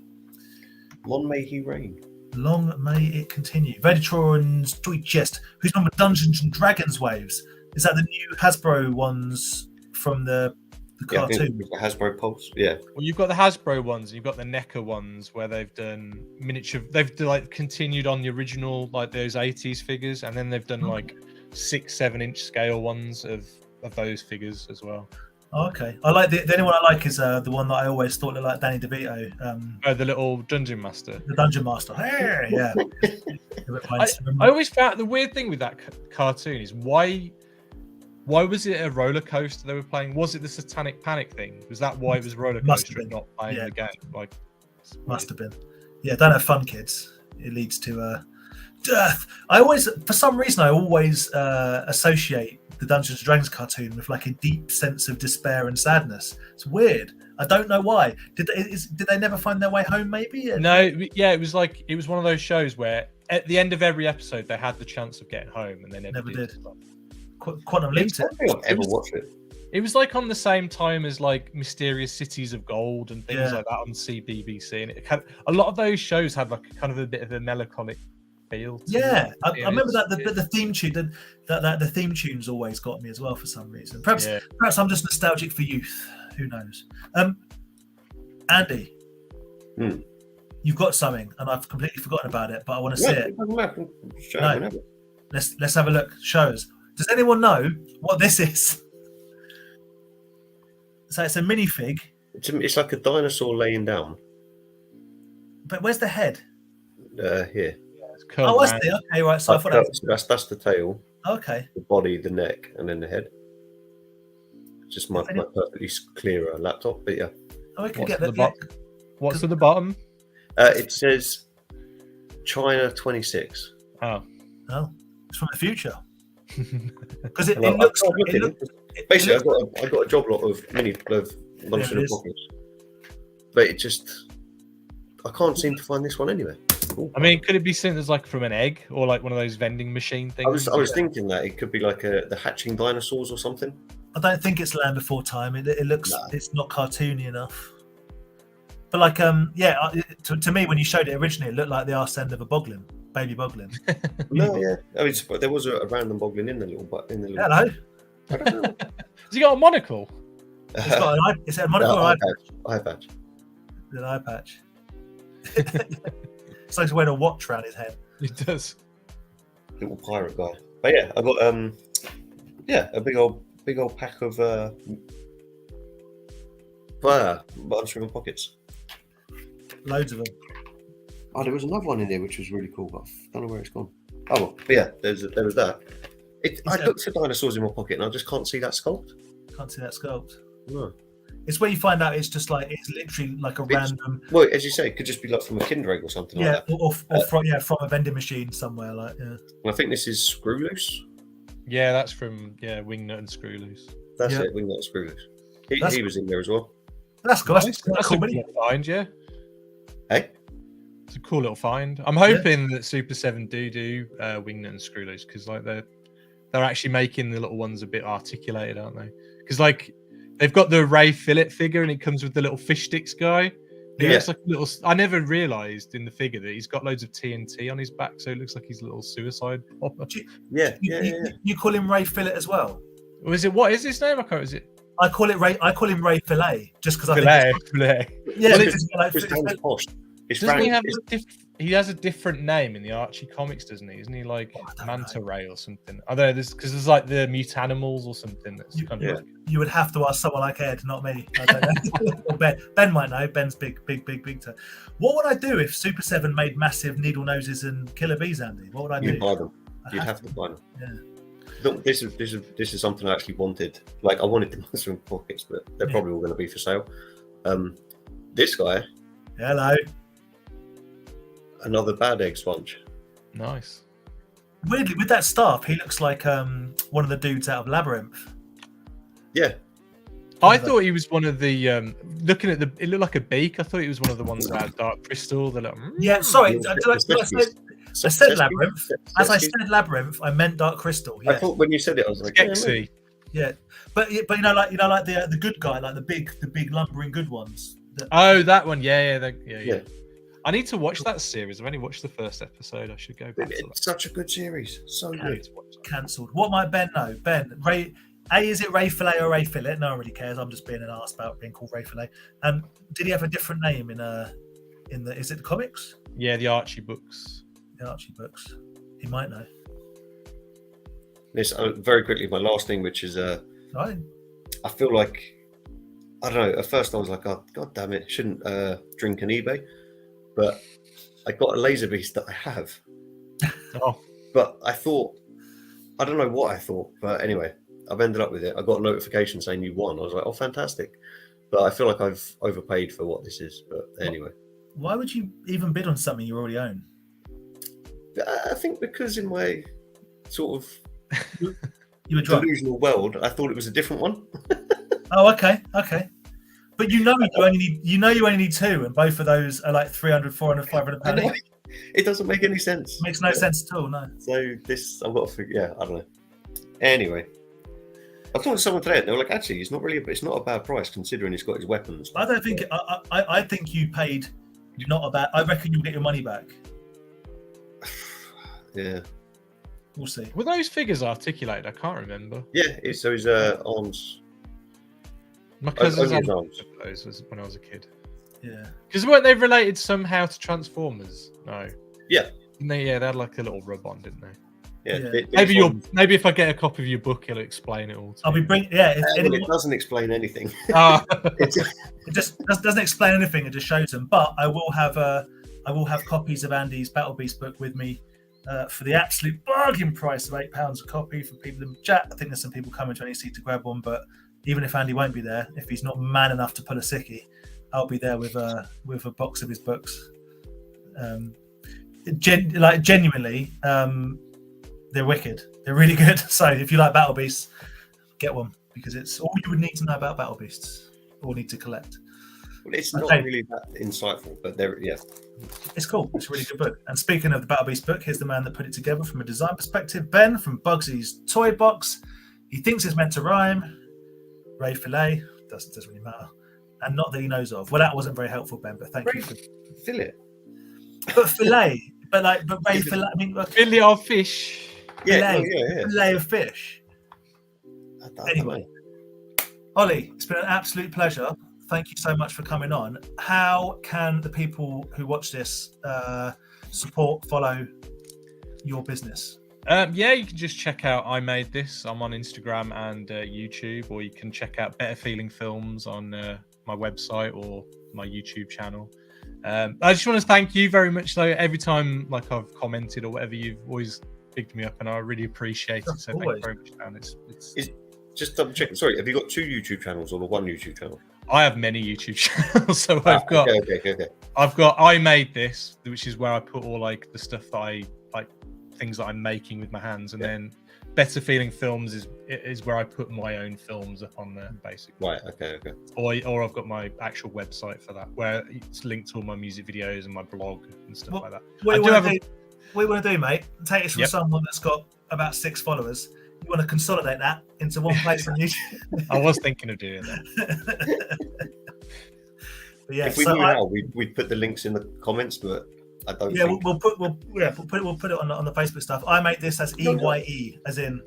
Long may he reign. Long may it continue. Vegetron's tweet chest. Who's on with Dungeons and Dragons waves? Is that the new Hasbro ones from the cartoon? I think the Hasbro Pulse. Yeah. Well, you've got the Hasbro ones, you've got the NECA ones where they've done miniature. They've like continued on the original, like those 80s figures, and then they've done like 6-7 inch scale ones of those figures as well. Oh, okay, I like the only one I like is the one that I always thought looked like Danny DeVito. The little Dungeon Master. The Dungeon Master. Hey, yeah. I always found the weird thing with that cartoon is why was it a roller coaster they were playing? Was it the Satanic Panic thing? Was that why it was roller coaster and not playing the game? Like, must have been. Yeah, don't have fun, kids. It leads to death. For some reason, I always associate the Dungeons and Dragons cartoon with like a deep sense of despair and sadness. It's weird. I don't know why. Did they never find their way home? Maybe. No. Yeah, it was one of those shows where at the end of every episode they had the chance of getting home and they never did. Quantum Leaped it. I don't think I've ever watched it. It was like on the same time as like Mysterious Cities of Gold and things like that on CBBC, and it had a lot of those shows had like kind of a bit of a melancholic feel. I remember that the theme tune the theme tunes always got me as well for some reason. Perhaps I'm just nostalgic for youth. Who knows? Andy, you've got something, and I've completely forgotten about it, but I want to see it. No. Let's have a look. Show us. Does anyone know what this is? So it's a minifig. It's like a dinosaur laying down. But where's the head? Here. Oh, I see. Okay, right. So I thought that's the tail. Okay. The body, the neck, and then the head. Just my perfectly clear laptop, but yeah. Oh, we can get that. What's at the bottom? It says China 26. Oh, it's from the future. Because it looks. Basically, I got a job lot of mini ones in the pockets, but it just I can't seem to find this one anywhere. Ooh. I mean, could it be seen as like from an egg or like one of those vending machine things? I was thinking that it could be like the hatching dinosaurs or something. I don't think it's Land Before Time. It looks it's not cartoony enough. But like to me when you showed it originally, it looked like the arse end of a boglin, baby boglin. No, yeah. I mean, there was a random boglin in the little. Hello. I don't know. Has he got a monocle? It's got is it a monocle or eye patch? An eye patch. It's like he's wearing a watch around his head. He does. Little pirate guy. But yeah, I got a big old pack of buttons my pockets. Loads of them. Oh, there was another one in there which was really cool, but I don't know where it's gone. Oh well, but yeah, there was that. I looked for dinosaurs in my pocket and I just can't see that sculpt. Can't see that sculpt. No. It's where you find out it's just like it's literally like a random. Well, as you say, it could just be like from a Kinder Egg or something like that. Or from a vending machine somewhere, like And I think this is Screw Loose. Yeah, that's from Wingnut and Screw Loose. That's it, Wingnut and Screw Loose. He was in there as well. That's cool. That's a cool little find, yeah. Hey, it's a cool little find. I'm hoping that Super 7 do Wingnut and Screw Loose because like they're actually making the little ones a bit articulated, aren't they? Because like they've got the Ray Fillet figure and it comes with the little fish sticks guy. He looks like a little. I never realised in the figure that he's got loads of TNT on his back, so it looks like he's a little suicide bomber. You call him Ray Fillet as well? Or is it what is his name? I call him Ray Fillet just because I think Fillet. Yeah, it's posh. He has a different name in the Archie comics, doesn't he? Isn't he like Manta Ray or something? I don't know. Because there's like the Mutanimals or something. That's kind of like... You would have to ask someone like Ed, not me. I don't know. Ben might know. Ben's big. What would I do if Super 7 made massive needle noses and killer bees, Andy? What would I do? Buy them. You'd have to find them. Yeah. Look, this is something I actually wanted. Like, I wanted the Mushroom Pockets, but they're probably all going to be for sale. This guy. Hello. Another bad egg sponge. Nice. Weirdly, with that staff, he looks like one of the dudes out of Labyrinth. Yeah. I thought he was one of the looking at it looked like a beak. I thought he was one of the ones that had dark crystal. They're like, yeah, sorry, I said Labyrinth. As I said Labyrinth, I meant Dark Crystal. Yeah. I thought when you said it, I was like, Skexy. Yeah, but you know, like the good guy, like the big lumbering good ones. That one, yeah. I need to watch that series. I've only watched the first episode. I should go back. It's such a good series. So good. Cancelled. What might Ben know? Ben, Ray. Is it Ray Fillet or Ray Fillet? No one really cares. I'm just being an arse about being called Ray Fillet. Did he have a different name in the? Is it the comics? Yeah, the Archie books. The Archie books. He might know. This very quickly. My last thing, which is Right. I feel like I don't know. At first, I was like, "Oh, god damn it! Shouldn't drink an eBay," but I got a laser beast that I have. Oh, but I thought, I don't know what I thought, but anyway, I've ended up with it. I got a notification saying you won. I was like, "Oh, fantastic!" But I feel like I've overpaid for what this is. But anyway, why would you even bid on something you already own? I think because in my sort of you were drunk. Delusional world, I thought it was a different one. Oh, okay. But you only need two, and both of those are like 300, 400, 500 pounds. It doesn't make any sense. Makes no sense at all. No. So this, I've got to figure. Yeah, I don't know. Anyway, I talked to someone today. They were like, "Actually, it's not a bad price considering he's got his weapons." I don't think. I think you paid not a bad. I reckon you'll get your money back. Yeah. We'll see. Were those figures articulated? I can't remember. Yeah, so his arms. My cousin's arms. Those was when I was a kid. Yeah. Because weren't they related somehow to Transformers? No. Yeah. They had like a little rub on, didn't they? Yeah. Maybe if I get a copy of your book, it'll explain it all. I'll be bringing. Yeah. It doesn't explain anything. It just doesn't explain anything. It just shows them. But I will have copies of Andy's Battle Beast book with me. For the absolute bargain price of £8 a copy for people in the chat. I think there's some people coming to NEC to grab one, but even if Andy won't be there, if he's not man enough to pull a sickie, I'll be there with a box of his books. Genuinely, they're wicked. They're really good. So if you like Battle Beasts, get one because it's all you would need to know about Battle Beasts or need to collect. Well, it's not really that insightful, but it's cool. It's a really good book. And speaking of the Battle Beast book, here's the man that put it together from a design perspective. Ben from Bugsy's Toy Box. He thinks it's meant to rhyme. Ray Fillet doesn't really matter, and not that he knows of. Well, that wasn't very helpful, Ben. But thank you. Fillet. But fillet, but Ray Fillet. I mean, fillet of fish. Yeah, fillet of fish. Anyway, Ollie, it's been an absolute pleasure. Thank you so much for coming on. How can the people who watch this follow your business? You can just check out I Made This. I'm on Instagram and YouTube, or you can check out Better Feeling Films on my website or my YouTube channel. I just want to thank you very much, though. Every time I've commented or whatever, you've always picked me up, and I really appreciate it. So thank you very much, Dan. Just double checking. Sorry, have you got 2 YouTube channels or the 1 YouTube channel? I have many YouTube channels, so I've got. Okay. I've got I Made This, which is where I put all the stuff that I like, things that I'm making with my hands, and then Better Feeling Films is where I put my own films up on there, basically. Right. Okay. Or I've got my actual website for that, where it's linked to all my music videos and my blog and stuff like that. What you want to do, mate? Take this from someone that's got about 6 followers. You want to consolidate that into one place on YouTube. I was thinking of doing that. If we knew how, we'd put the links in the comments, but I don't. Yeah, we'll put it on the Facebook stuff. I Make This as EYE, as in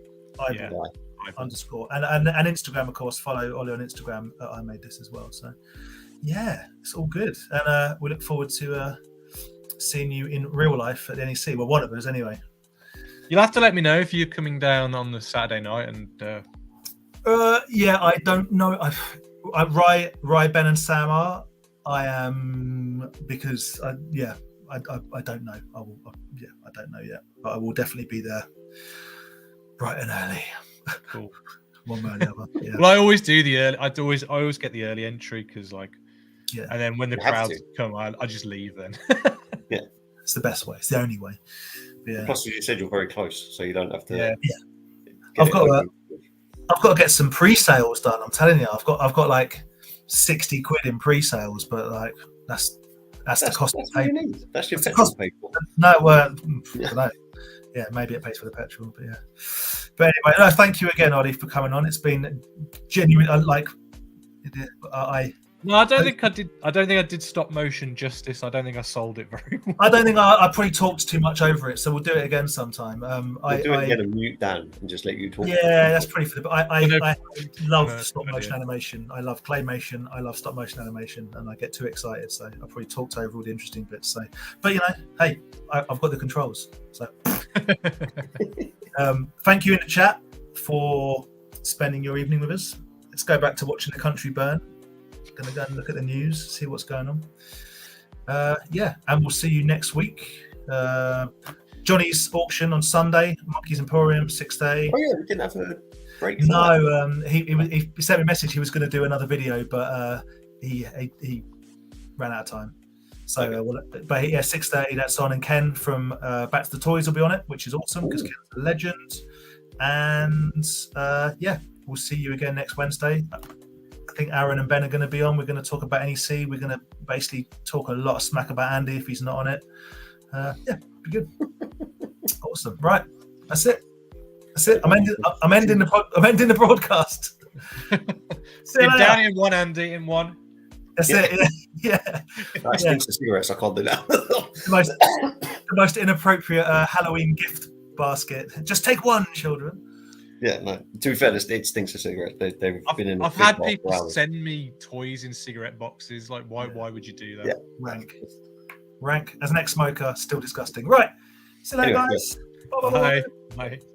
underscore, and Instagram, of course. Follow Ollie on Instagram at I Made This as well. So yeah, it's all good, and we look forward to seeing you in real life at the NEC. Well, one of us anyway. You'll have to let me know if you're coming down on the Saturday night. And I don't know. Rye, Ben, and Sam are. I am because I don't know. I don't know yet, but I will definitely be there bright and early. Cool. One way or the other. Yeah. Well, I always do the early. I always get the early entry because and then when the You have crowds to. come, I just leave then. It's the best way. It's the only way. But yeah. Plus, as you said, you're very close, so you don't have to. Yeah. I've got to get some pre-sales done. I'm telling you, I've got like 60 quid in pre-sales, but like that's the cost of That's what paper. you need. That's your That's the petrol cost. paper. No, I Yeah. don't know. Yeah, maybe it pays for the petrol, but yeah. But anyway, no, thank you again, Ollie, for coming on. It's been genuine. No, I don't think I did. I don't think I did stop motion justice. I don't think I sold it very well. I don't think I probably talked too much over it, so we'll do it again sometime. We'll do it again and mute Dan and just let you talk. Yeah, that's pretty for the. I love No, stop motion animation. I love claymation. I love stop motion animation, and I get too excited. So I probably talked over all the interesting bits. So, but hey, I've got the controls. So, thank you in the chat for spending your evening with us. Let's go back to watching the country burn. Going to go and look at the news, see what's going on. And we'll see you next week. Johnny's auction on Sunday, Monkey's Emporium, 6th day. Oh yeah, we didn't have a break. No, he sent me a message. He was going to do another video, but he ran out of time. So, Okay. but 6th day, that's on, and Ken from Back to the Toys will be on it, which is awesome because Ken's a legend. And we'll see you again next Wednesday. I think Aaron and Ben are going to be on. We're going to talk about NEC. We're going to basically talk a lot of smack about Andy if he's not on it. Be good. Awesome. Right, that's it. I'm ending the broadcast. See you later. Down in one, Andy in one. That's it. Yeah. Nice things for cigarettes. I can't do that. The most inappropriate Halloween gift basket. Just take one, children. Yeah, no. To be fair, it stinks of cigarettes. They've been in. I've had people send me toys in cigarette boxes. Like, why would you do that? Yeah. Rank. As an ex-smoker, still disgusting. Right. See you later, Anyway, guys. Bye. Bye.